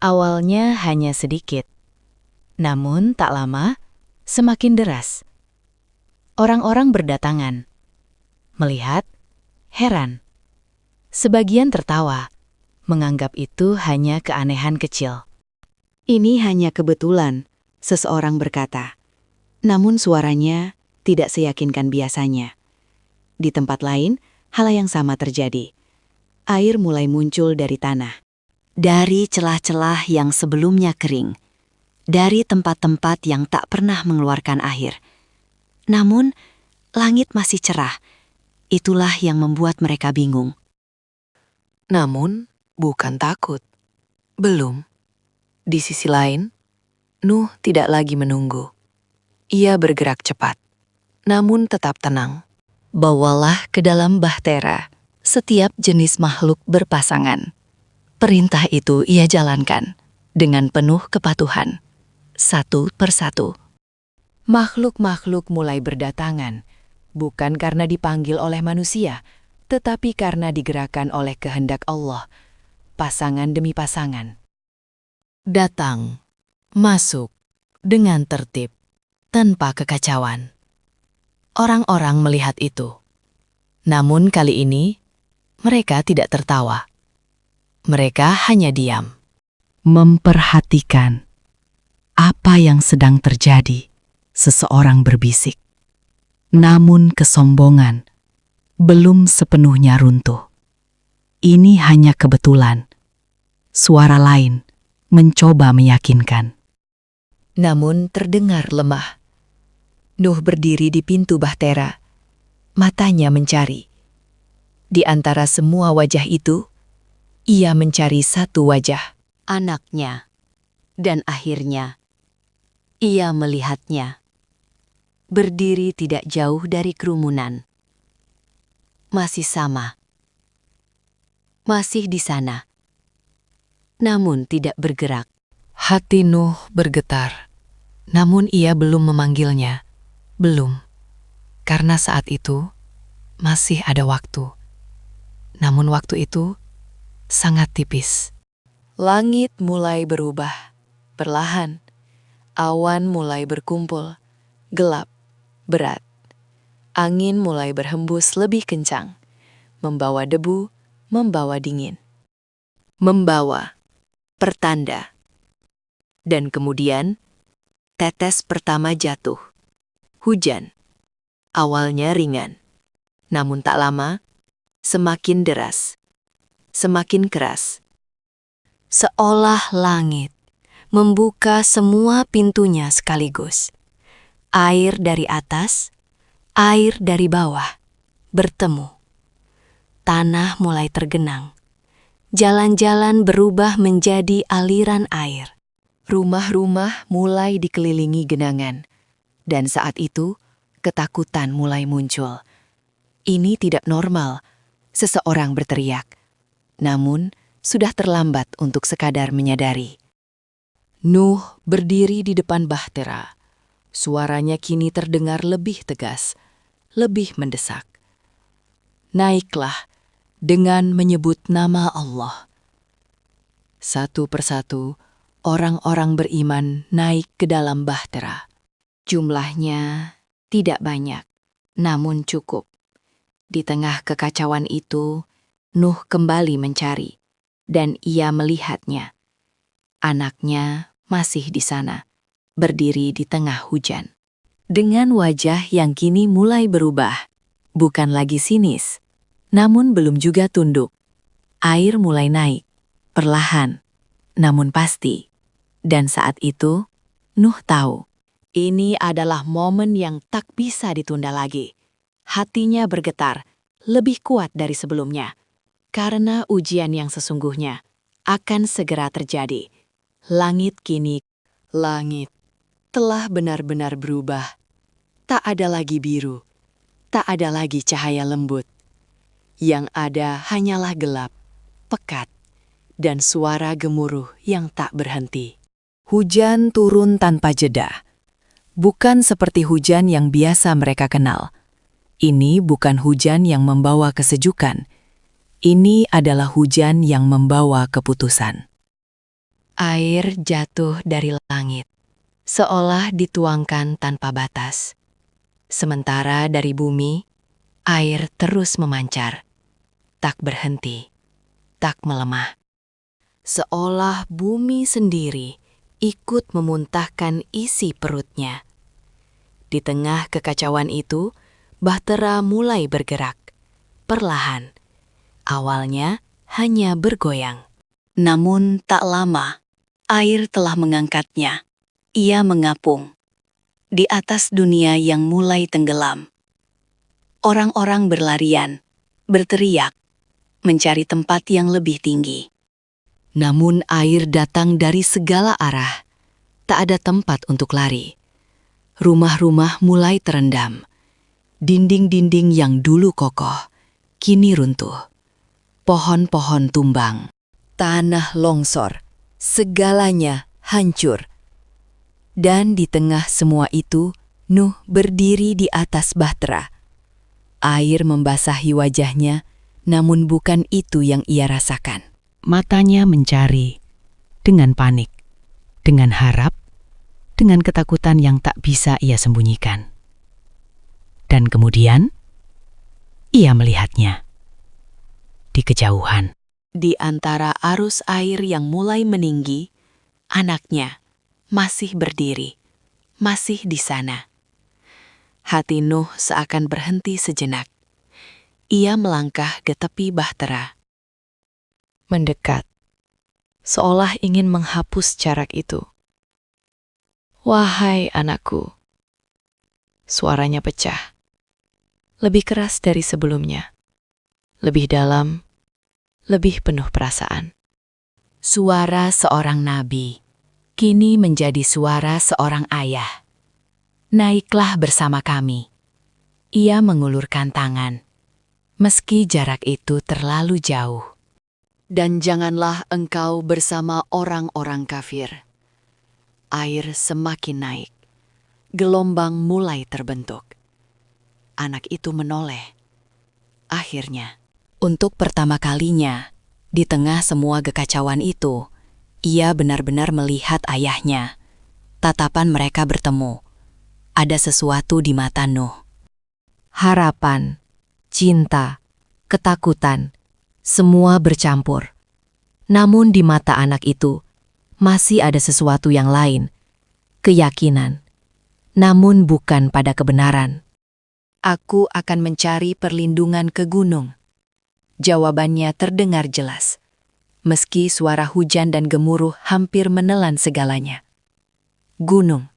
Awalnya hanya sedikit. Namun tak lama, semakin deras. Orang-orang berdatangan. Melihat, heran. Sebagian tertawa, menganggap itu hanya keanehan kecil. Ini hanya kebetulan, seseorang berkata. Namun suaranya tidak seyakinkan biasanya. Di tempat lain, hal yang sama terjadi. Air mulai muncul dari tanah. Dari celah-celah yang sebelumnya kering. Dari tempat-tempat yang tak pernah mengeluarkan air. Namun, langit masih cerah. Itulah yang membuat mereka bingung. Namun, bukan takut. Belum. Di sisi lain, Nuh tidak lagi menunggu. Ia bergerak cepat, namun tetap tenang. Bawalah ke dalam bahtera setiap jenis makhluk berpasangan. Perintah itu ia jalankan dengan penuh kepatuhan, satu persatu. Makhluk-makhluk mulai berdatangan, bukan karena dipanggil oleh manusia, tetapi karena digerakkan oleh kehendak Allah, pasangan demi pasangan. Datang, masuk, dengan tertib, tanpa kekacauan. Orang-orang melihat itu. Namun kali ini, mereka tidak tertawa. Mereka hanya diam. memperhatikan apa yang sedang terjadi. Seseorang berbisik. Namun kesombongan belum sepenuhnya runtuh. Ini hanya kebetulan. Suara lain mencoba meyakinkan. Namun terdengar lemah. Nuh berdiri di pintu bahtera. Matanya mencari. Di antara semua wajah itu, ia mencari satu wajah, anaknya. Dan akhirnya, ia melihatnya. Berdiri tidak jauh dari kerumunan. Masih sama. Masih di sana. Namun tidak bergerak. Hati Nuh bergetar, namun ia belum memanggilnya. Belum, karena saat itu masih ada waktu. Namun waktu itu sangat tipis. Langit mulai berubah, perlahan. Awan mulai berkumpul, gelap, berat. Angin mulai berhembus lebih kencang, membawa debu, membawa dingin. Membawa pertanda. Dan kemudian, tetes pertama jatuh. Hujan. Awalnya ringan. Namun tak lama, semakin deras. Semakin keras. Seolah langit membuka semua pintunya sekaligus. Air dari atas, air dari bawah, bertemu. Tanah mulai tergenang. Jalan-jalan berubah menjadi aliran air. Rumah-rumah mulai dikelilingi genangan, dan saat itu ketakutan mulai muncul. Ini tidak normal, seseorang berteriak. Namun, sudah terlambat untuk sekadar menyadari. Nuh berdiri di depan bahtera. Suaranya kini terdengar lebih tegas, lebih mendesak. Naiklah dengan menyebut nama Allah. Satu persatu, orang-orang beriman naik ke dalam bahtera. Jumlahnya tidak banyak, namun cukup. Di tengah kekacauan itu, Nuh kembali mencari, dan ia melihatnya. Anaknya masih di sana, berdiri di tengah hujan. Dengan wajah yang kini mulai berubah, bukan lagi sinis, namun belum juga tunduk. Air mulai naik, perlahan, namun pasti. Dan saat itu, Nuh tahu, ini adalah momen yang tak bisa ditunda lagi. Hatinya bergetar, lebih kuat dari sebelumnya. Karena ujian yang sesungguhnya akan segera terjadi. Langit telah benar-benar berubah. Tak ada lagi biru, tak ada lagi cahaya lembut. Yang ada hanyalah gelap, pekat, dan suara gemuruh yang tak berhenti. Hujan turun tanpa jeda. Bukan seperti hujan yang biasa mereka kenal. Ini bukan hujan yang membawa kesejukan. Ini adalah hujan yang membawa keputusan. Air jatuh dari langit, seolah dituangkan tanpa batas. Sementara dari bumi, air terus memancar, tak berhenti, tak melemah. Seolah bumi sendiri ikut memuntahkan isi perutnya. Di tengah kekacauan itu, bahtera mulai bergerak, perlahan. Awalnya hanya bergoyang. Namun tak lama, air telah mengangkatnya. Ia mengapung di atas dunia yang mulai tenggelam. Orang-orang berlarian, berteriak, mencari tempat yang lebih tinggi. Namun air datang dari segala arah. Tak ada tempat untuk lari. Rumah-rumah mulai terendam. Dinding-dinding yang dulu kokoh, kini runtuh. Pohon-pohon tumbang. Tanah longsor. Segalanya hancur. Dan di tengah semua itu, Nuh berdiri di atas bahtera. Air membasahi wajahnya, namun bukan itu yang ia rasakan. Matanya mencari, dengan panik, dengan harap, dengan ketakutan yang tak bisa ia sembunyikan. Dan kemudian, ia melihatnya. Di kejauhan. Di antara arus air yang mulai meninggi, anaknya masih berdiri, masih di sana. Hati Nuh seakan berhenti sejenak. Ia melangkah ke tepi bahtera. Mendekat, seolah ingin menghapus jarak itu. Wahai anakku, suaranya pecah. Lebih keras dari sebelumnya. Lebih dalam, lebih penuh perasaan. Suara seorang nabi, kini menjadi suara seorang ayah. Naiklah bersama kami. Ia mengulurkan tangan, meski jarak itu terlalu jauh. Dan janganlah engkau bersama orang-orang kafir. Air semakin naik. Gelombang mulai terbentuk. Anak itu menoleh. Akhirnya, untuk pertama kalinya, di tengah semua kekacauan itu, ia benar-benar melihat ayahnya. Tatapan mereka bertemu. Ada sesuatu di mata Nuh. Harapan, cinta, ketakutan, semua bercampur. Namun di mata anak itu, masih ada sesuatu yang lain. Keyakinan, namun bukan pada kebenaran. Aku akan mencari perlindungan ke gunung. Jawabannya terdengar jelas. Meski suara hujan dan gemuruh hampir menelan segalanya. Gunung,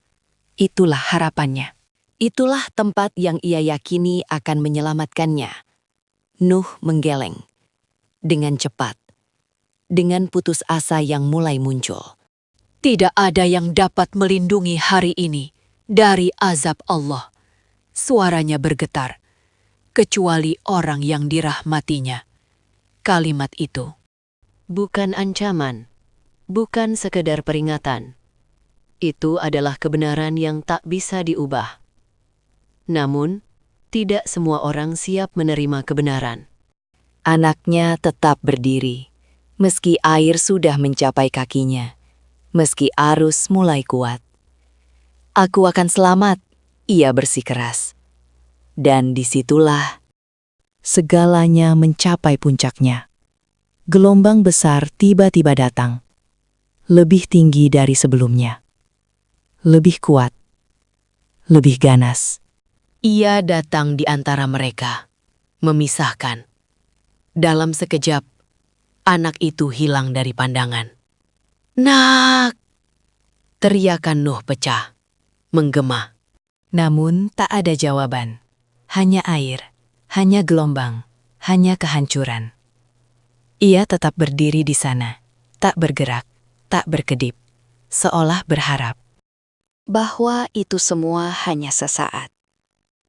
itulah harapannya. Itulah tempat yang ia yakini akan menyelamatkannya. Nuh menggeleng. Dengan cepat, dengan putus asa yang mulai muncul. Tidak ada yang dapat melindungi hari ini dari azab Allah. Suaranya bergetar, kecuali orang yang dirahmatinya. Kalimat itu bukan ancaman, bukan sekedar peringatan. Itu adalah kebenaran yang tak bisa diubah. Namun, tidak semua orang siap menerima kebenaran. Anaknya tetap berdiri, meski air sudah mencapai kakinya, meski arus mulai kuat. Aku akan selamat, ia bersikeras. Dan disitulah segalanya mencapai puncaknya. Gelombang besar tiba-tiba datang, lebih tinggi dari sebelumnya, lebih kuat, lebih ganas. Ia datang di antara mereka, memisahkan. Dalam sekejap, anak itu hilang dari pandangan. "Nak!" Teriakan Nuh pecah, menggema. Namun tak ada jawaban. Hanya air, hanya gelombang, hanya kehancuran. Ia tetap berdiri di sana, tak bergerak, tak berkedip, seolah berharap Bahwa itu semua hanya sesaat.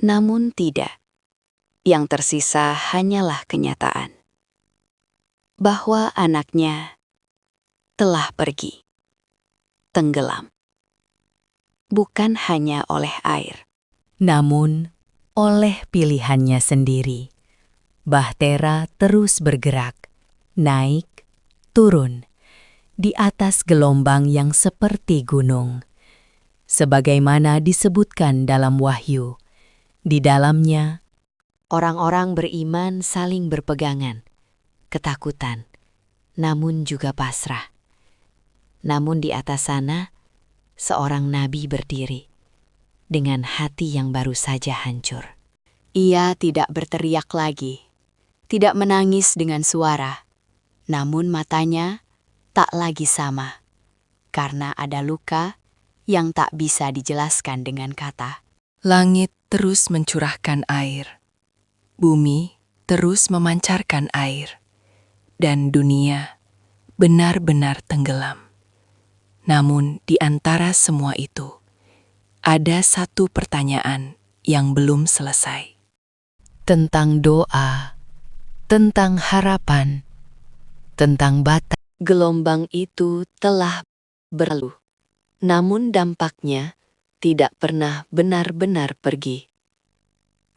Namun tidak. Yang tersisa hanyalah kenyataan. Bahwa anaknya telah pergi. Tenggelam. Bukan hanya oleh air. namun oleh pilihannya sendiri. Bahtera terus bergerak, naik, turun, di atas gelombang yang seperti gunung. Sebagaimana disebutkan dalam Wahyu, di dalamnya orang-orang beriman saling berpegangan, ketakutan, namun juga pasrah. Namun di atas sana, seorang nabi berdiri, dengan hati yang baru saja hancur. Ia tidak berteriak lagi. Tidak menangis dengan suara. Namun matanya tak lagi sama. Karena ada luka yang tak bisa dijelaskan dengan kata. Langit terus mencurahkan air. Bumi terus memancarkan air. Dan dunia benar-benar tenggelam. Namun di antara semua itu, ada satu pertanyaan yang belum selesai. Tentang doa, tentang harapan, tentang batas. Gelombang itu telah berlalu. Namun dampaknya tidak pernah benar-benar pergi.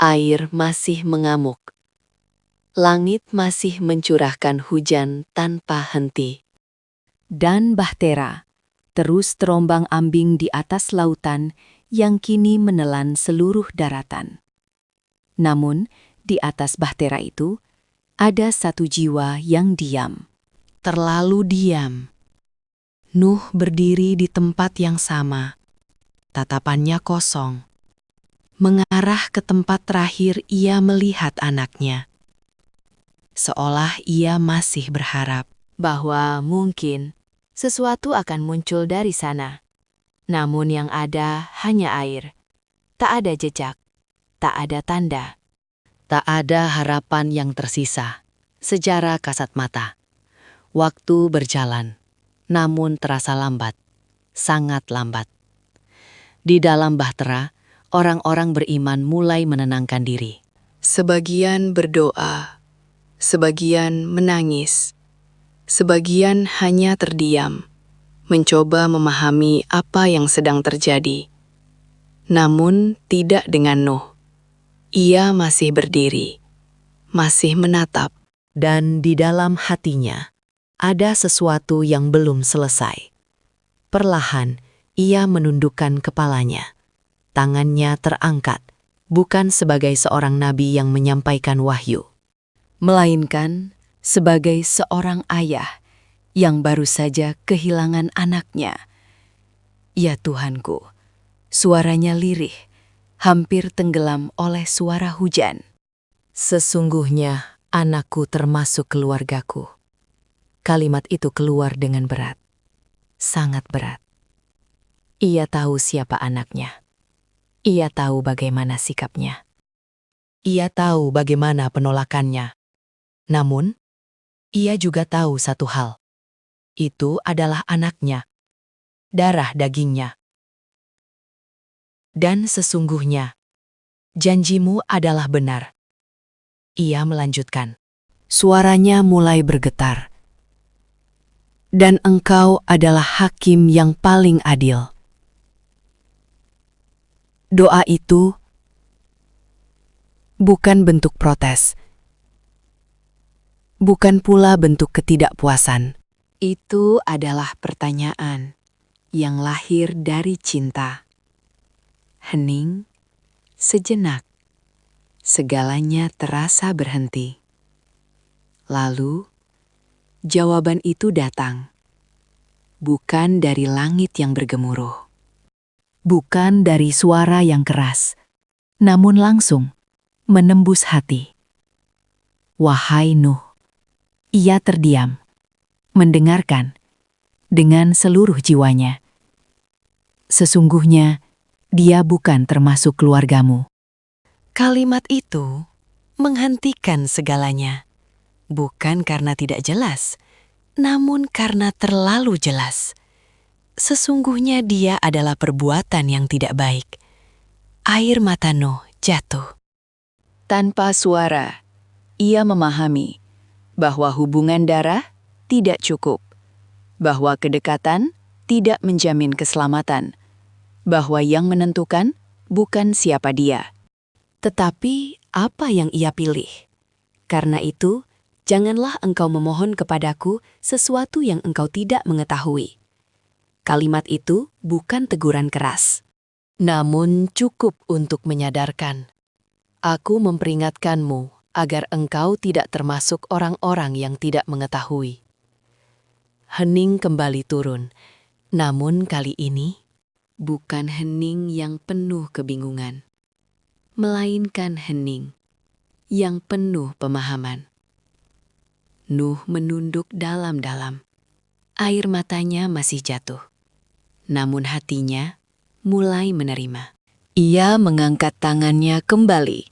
Air masih mengamuk. Langit masih mencurahkan hujan tanpa henti. Dan bahtera terus terombang-ambing di atas lautan yang kini menelan seluruh daratan. Namun, di atas bahtera itu, ada satu jiwa yang diam. Terlalu diam. Nuh berdiri di tempat yang sama. Tatapannya kosong. Mengarah ke tempat terakhir ia melihat anaknya. Seolah ia masih berharap bahwa mungkin sesuatu akan muncul dari sana. Namun yang ada hanya air. Tak ada jejak, tak ada tanda. Tak ada harapan yang tersisa. Sejarah kasat mata. Waktu berjalan, namun terasa lambat. Sangat lambat. Di dalam bahtera, orang-orang beriman mulai menenangkan diri. Sebagian berdoa, sebagian menangis, sebagian hanya terdiam, mencoba memahami apa yang sedang terjadi. Namun tidak dengan Nuh. Ia masih berdiri, masih menatap. Dan di dalam hatinya ada sesuatu yang belum selesai. Perlahan ia menundukkan kepalanya. Tangannya terangkat, bukan sebagai seorang nabi yang menyampaikan wahyu, Melainkan sebagai seorang ayah yang baru saja kehilangan anaknya. Ya Tuhanku, suaranya lirih, hampir tenggelam oleh suara hujan. sesungguhnya anakku termasuk keluargaku. Kalimat itu keluar dengan berat, sangat berat. Ia tahu siapa anaknya. Ia tahu bagaimana sikapnya. Ia tahu bagaimana penolakannya. Namun, ia juga tahu satu hal. Itu adalah anaknya, darah dagingnya. Dan sesungguhnya, janjimu adalah benar. Ia melanjutkan. Suaranya mulai bergetar. Dan engkau adalah hakim yang paling adil. Doa itu bukan bentuk protes, bukan pula bentuk ketidakpuasan. Itu adalah pertanyaan yang lahir dari cinta. Hening, sejenak, segalanya terasa berhenti. Lalu, jawaban itu datang, bukan dari langit yang bergemuruh. Bukan dari suara yang keras, namun langsung menembus hati. Wahai Nuh, ia terdiam, mendengarkan dengan seluruh jiwanya. Sesungguhnya, dia bukan termasuk keluargamu. Kalimat itu menghentikan segalanya, bukan karena tidak jelas, namun karena terlalu jelas. Sesungguhnya dia adalah perbuatan yang tidak baik. Air mata Nuh jatuh. Tanpa suara, ia memahami bahwa hubungan darah tidak cukup, bahwa kedekatan tidak menjamin keselamatan, bahwa yang menentukan bukan siapa dia, Tetapi apa yang ia pilih? Karena itu, janganlah engkau memohon kepadaku sesuatu yang engkau tidak mengetahui. Kalimat itu bukan teguran keras, namun cukup untuk menyadarkan. Aku memperingatkanmu agar engkau tidak termasuk orang-orang yang tidak mengetahui. Hening kembali turun, namun kali ini bukan hening yang penuh kebingungan, melainkan hening yang penuh pemahaman. Nuh menunduk dalam-dalam. Air matanya masih jatuh, namun hatinya mulai menerima. ia mengangkat tangannya kembali.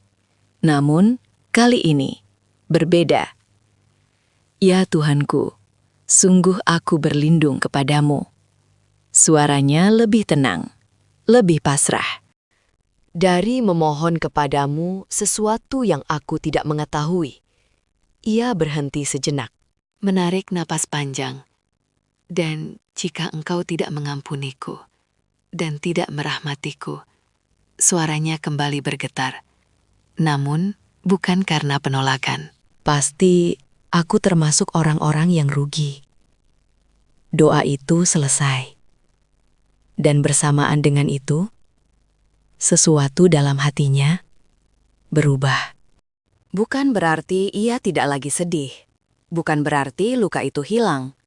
Namun, kali ini berbeda. Ya Tuhanku, sungguh aku berlindung kepadamu. Suaranya lebih tenang, lebih pasrah. Dari memohon kepadamu sesuatu yang aku tidak mengetahui, ia berhenti sejenak, menarik napas panjang. Dan jika engkau tidak mengampuniku dan tidak merahmatiku, suaranya kembali bergetar. Namun, bukan karena penolakan. Pasti aku termasuk orang-orang yang rugi. Doa itu selesai. Dan bersamaan dengan itu, sesuatu dalam hatinya berubah. Bukan berarti ia tidak lagi sedih. Bukan berarti luka itu hilang.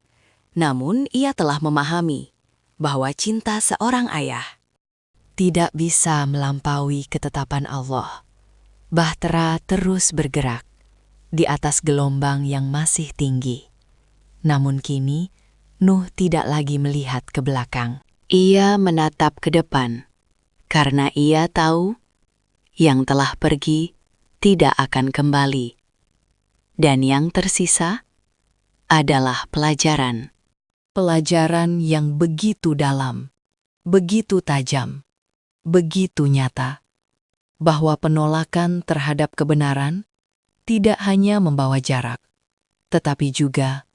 Namun ia telah memahami bahwa cinta seorang ayah tidak bisa melampaui ketetapan Allah. Bahtera terus bergerak di atas gelombang yang masih tinggi. Namun kini, Nuh tidak lagi melihat ke belakang. Ia menatap ke depan, karena ia tahu yang telah pergi tidak akan kembali. Dan yang tersisa adalah pelajaran. Pelajaran yang begitu dalam, begitu tajam, begitu nyata, bahwa penolakan terhadap kebenaran tidak hanya membawa jarak, tetapi juga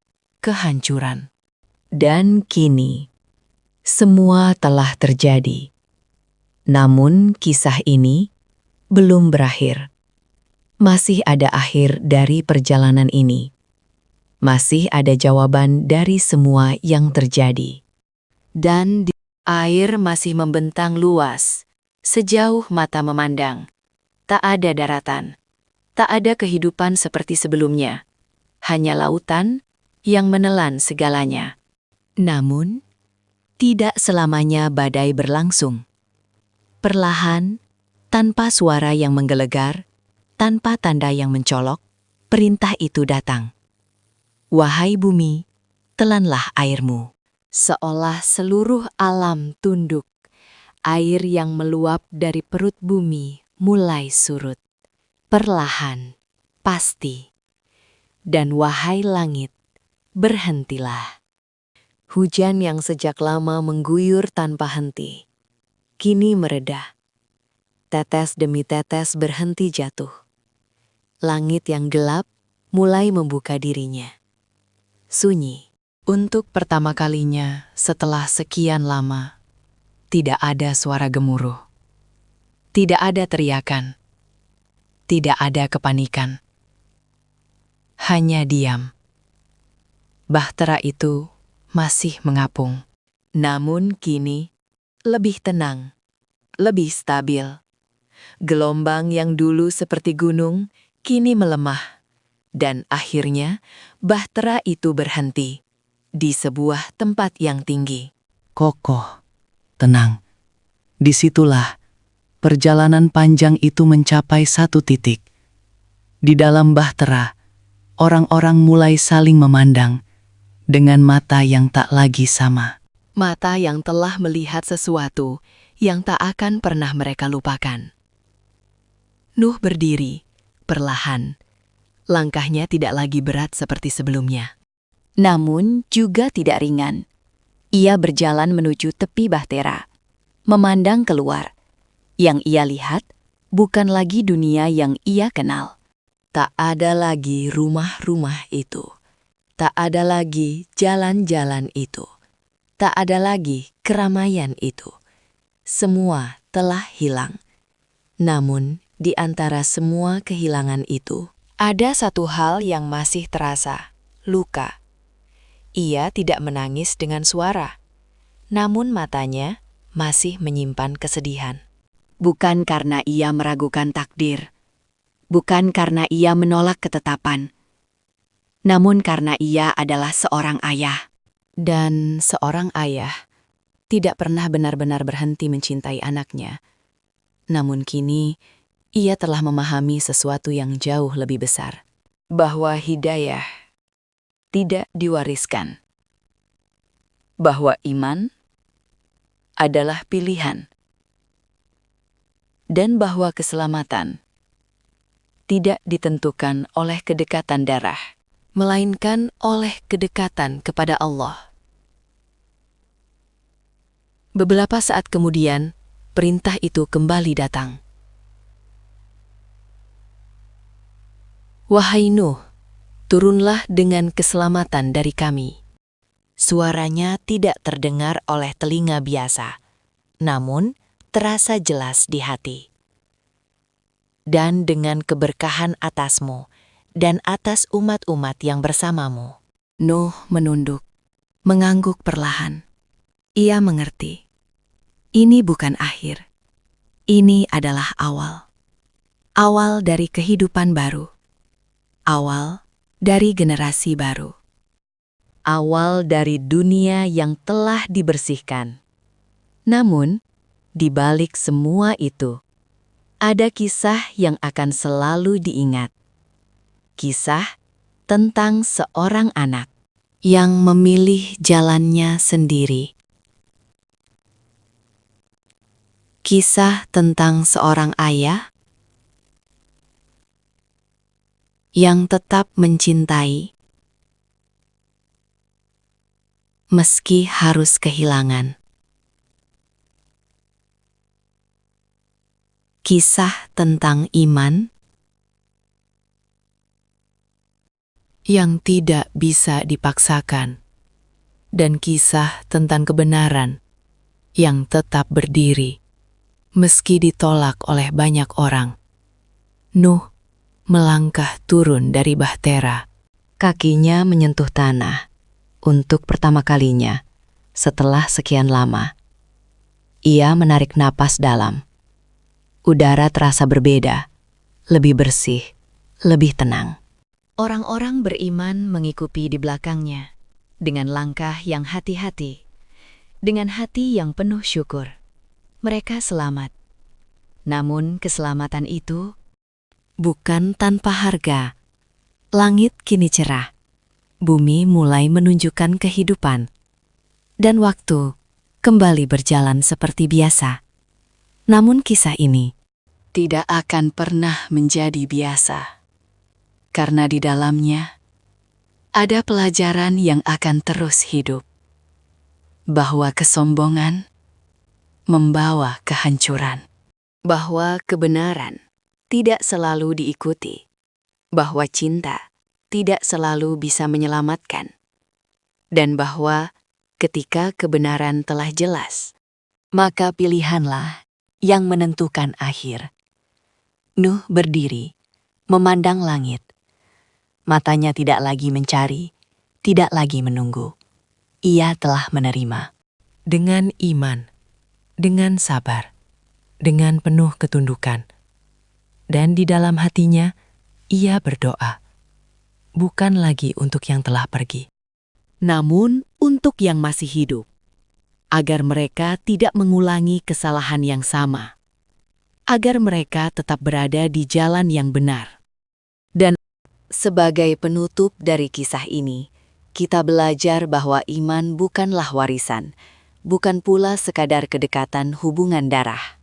kehancuran. Dan kini, semua telah terjadi. Namun kisah ini belum berakhir. Masih ada akhir dari perjalanan ini. Masih ada jawaban dari semua yang terjadi. Dan air masih membentang luas, sejauh mata memandang. Tak ada daratan, tak ada kehidupan seperti sebelumnya. Hanya lautan yang menelan segalanya. Namun, tidak selamanya badai berlangsung. Perlahan, tanpa suara yang menggelegar, tanpa tanda yang mencolok, perintah itu datang. Wahai bumi, telanlah airmu. Seolah seluruh alam tunduk, air yang meluap dari perut bumi mulai surut. Perlahan, pasti. Dan wahai langit, berhentilah. Hujan yang sejak lama mengguyur tanpa henti, kini mereda. Tetes demi tetes berhenti jatuh. Langit yang gelap mulai membuka dirinya. Sunyi. Untuk pertama kalinya setelah sekian lama, tidak ada suara gemuruh. Tidak ada teriakan. Tidak ada kepanikan. Hanya diam. Bahtera itu masih mengapung. Namun kini lebih tenang, lebih stabil. Gelombang yang dulu seperti gunung kini melemah. Dan akhirnya bahtera itu berhenti di sebuah tempat yang tinggi. Kokoh, tenang. Disitulah perjalanan panjang itu mencapai satu titik. Di dalam bahtera, orang-orang mulai saling memandang dengan mata yang tak lagi sama. Mata yang telah melihat sesuatu yang tak akan pernah mereka lupakan. Nuh berdiri, perlahan. Langkahnya tidak lagi berat seperti sebelumnya. Namun juga tidak ringan. Ia berjalan menuju tepi bahtera, memandang keluar. Yang ia lihat bukan lagi dunia yang ia kenal. Tak ada lagi rumah-rumah itu. Tak ada lagi jalan-jalan itu. Tak ada lagi keramaian itu. Semua telah hilang. Namun, di antara semua kehilangan itu, ada satu hal yang masih terasa, luka. Ia tidak menangis dengan suara, namun matanya masih menyimpan kesedihan. Bukan karena ia meragukan takdir, bukan karena ia menolak ketetapan, namun karena ia adalah seorang ayah. Dan seorang ayah tidak pernah benar-benar berhenti mencintai anaknya. Namun kini, ia telah memahami sesuatu yang jauh lebih besar. Bahwa hidayah tidak diwariskan. Bahwa iman adalah pilihan. Dan bahwa keselamatan tidak ditentukan oleh kedekatan darah, Melainkan oleh kedekatan kepada Allah. Beberapa saat kemudian, perintah itu kembali datang. Wahai Nuh, turunlah dengan keselamatan dari kami. Suaranya tidak terdengar oleh telinga biasa, namun terasa jelas di hati. Dan dengan keberkahan atasmu dan atas umat-umat yang bersamamu. Nuh menunduk, mengangguk perlahan. Ia mengerti. Ini bukan akhir. Ini adalah awal. Awal dari kehidupan baru. Awal dari generasi baru. Awal dari dunia yang telah dibersihkan. Namun, di balik semua itu, ada kisah yang akan selalu diingat. Kisah tentang seorang anak yang memilih jalannya sendiri. Kisah tentang seorang ayah yang tetap mencintai meski harus kehilangan. Kisah tentang iman yang tidak bisa dipaksakan, dan kisah tentang kebenaran yang tetap berdiri meski ditolak oleh banyak orang. Nuh melangkah turun dari bahtera. Kakinya menyentuh tanah untuk pertama kalinya setelah sekian lama. Ia menarik napas dalam. Udara terasa berbeda, lebih bersih, lebih tenang. Orang-orang beriman mengikuti di belakangnya, dengan langkah yang hati-hati, dengan hati yang penuh syukur. Mereka selamat. Namun keselamatan itu bukan tanpa harga. Langit kini cerah, bumi mulai menunjukkan kehidupan, dan waktu kembali berjalan seperti biasa. Namun kisah ini tidak akan pernah menjadi biasa. Karena di dalamnya ada pelajaran yang akan terus hidup. bahwa kesombongan membawa kehancuran, bahwa kebenaran tidak selalu diikuti, bahwa cinta tidak selalu bisa menyelamatkan, dan bahwa ketika kebenaran telah jelas, maka pilihanlah yang menentukan akhir. Nuh berdiri, memandang langit. Matanya tidak lagi mencari, tidak lagi menunggu. Ia telah menerima. Dengan iman, dengan sabar, dengan penuh ketundukan. Dan di dalam hatinya, ia berdoa, bukan lagi untuk yang telah pergi, namun untuk yang masih hidup, agar mereka tidak mengulangi kesalahan yang sama, agar mereka tetap berada di jalan yang benar. Sebagai penutup dari kisah ini, kita belajar bahwa iman bukanlah warisan, bukan pula sekadar kedekatan hubungan darah.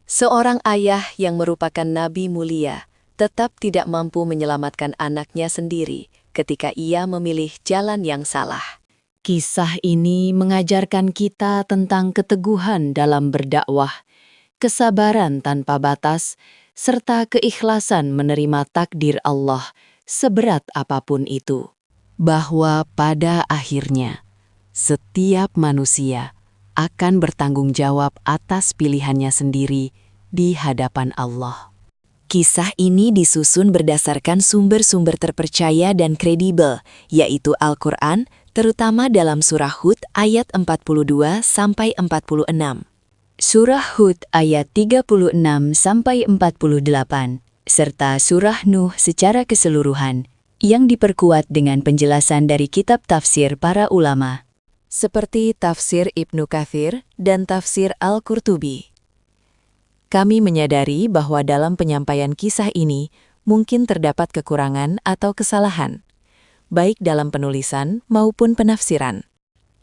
Seorang ayah yang merupakan nabi mulia tetap tidak mampu menyelamatkan anaknya sendiri ketika ia memilih jalan yang salah. Kisah ini mengajarkan kita tentang keteguhan dalam berdakwah, kesabaran tanpa batas, serta keikhlasan menerima takdir Allah seberat apapun itu. Bahwa pada akhirnya, setiap manusia akan bertanggung jawab atas pilihannya sendiri di hadapan Allah. Kisah ini disusun berdasarkan sumber-sumber terpercaya dan kredibel, yaitu Al-Quran, terutama dalam surah Hud ayat 42-46. Surah Hud ayat 36-48, serta surah Nuh secara keseluruhan, yang diperkuat dengan penjelasan dari kitab tafsir para ulama, seperti tafsir Ibnu Katsir dan tafsir Al-Qurtubi. Kami menyadari bahwa dalam penyampaian kisah ini mungkin terdapat kekurangan atau kesalahan, baik dalam penulisan maupun penafsiran.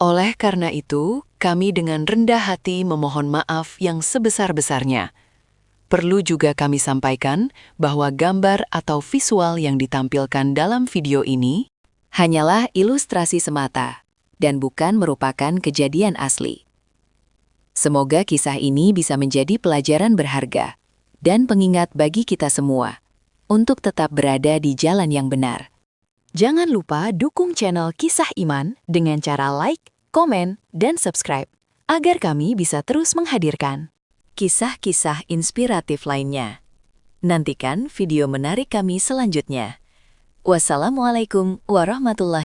Oleh karena itu, kami dengan rendah hati memohon maaf yang sebesar-besarnya. Perlu juga kami sampaikan bahwa gambar atau visual yang ditampilkan dalam video ini hanyalah ilustrasi semata dan bukan merupakan kejadian asli. Semoga kisah ini bisa menjadi pelajaran berharga dan pengingat bagi kita semua untuk tetap berada di jalan yang benar. Jangan lupa dukung channel Kisah Iman dengan cara like, komen, dan subscribe agar kami bisa terus menghadirkan kisah-kisah inspiratif lainnya. Nantikan video menarik kami selanjutnya. Wassalamualaikum warahmatullahi wabarakatuh.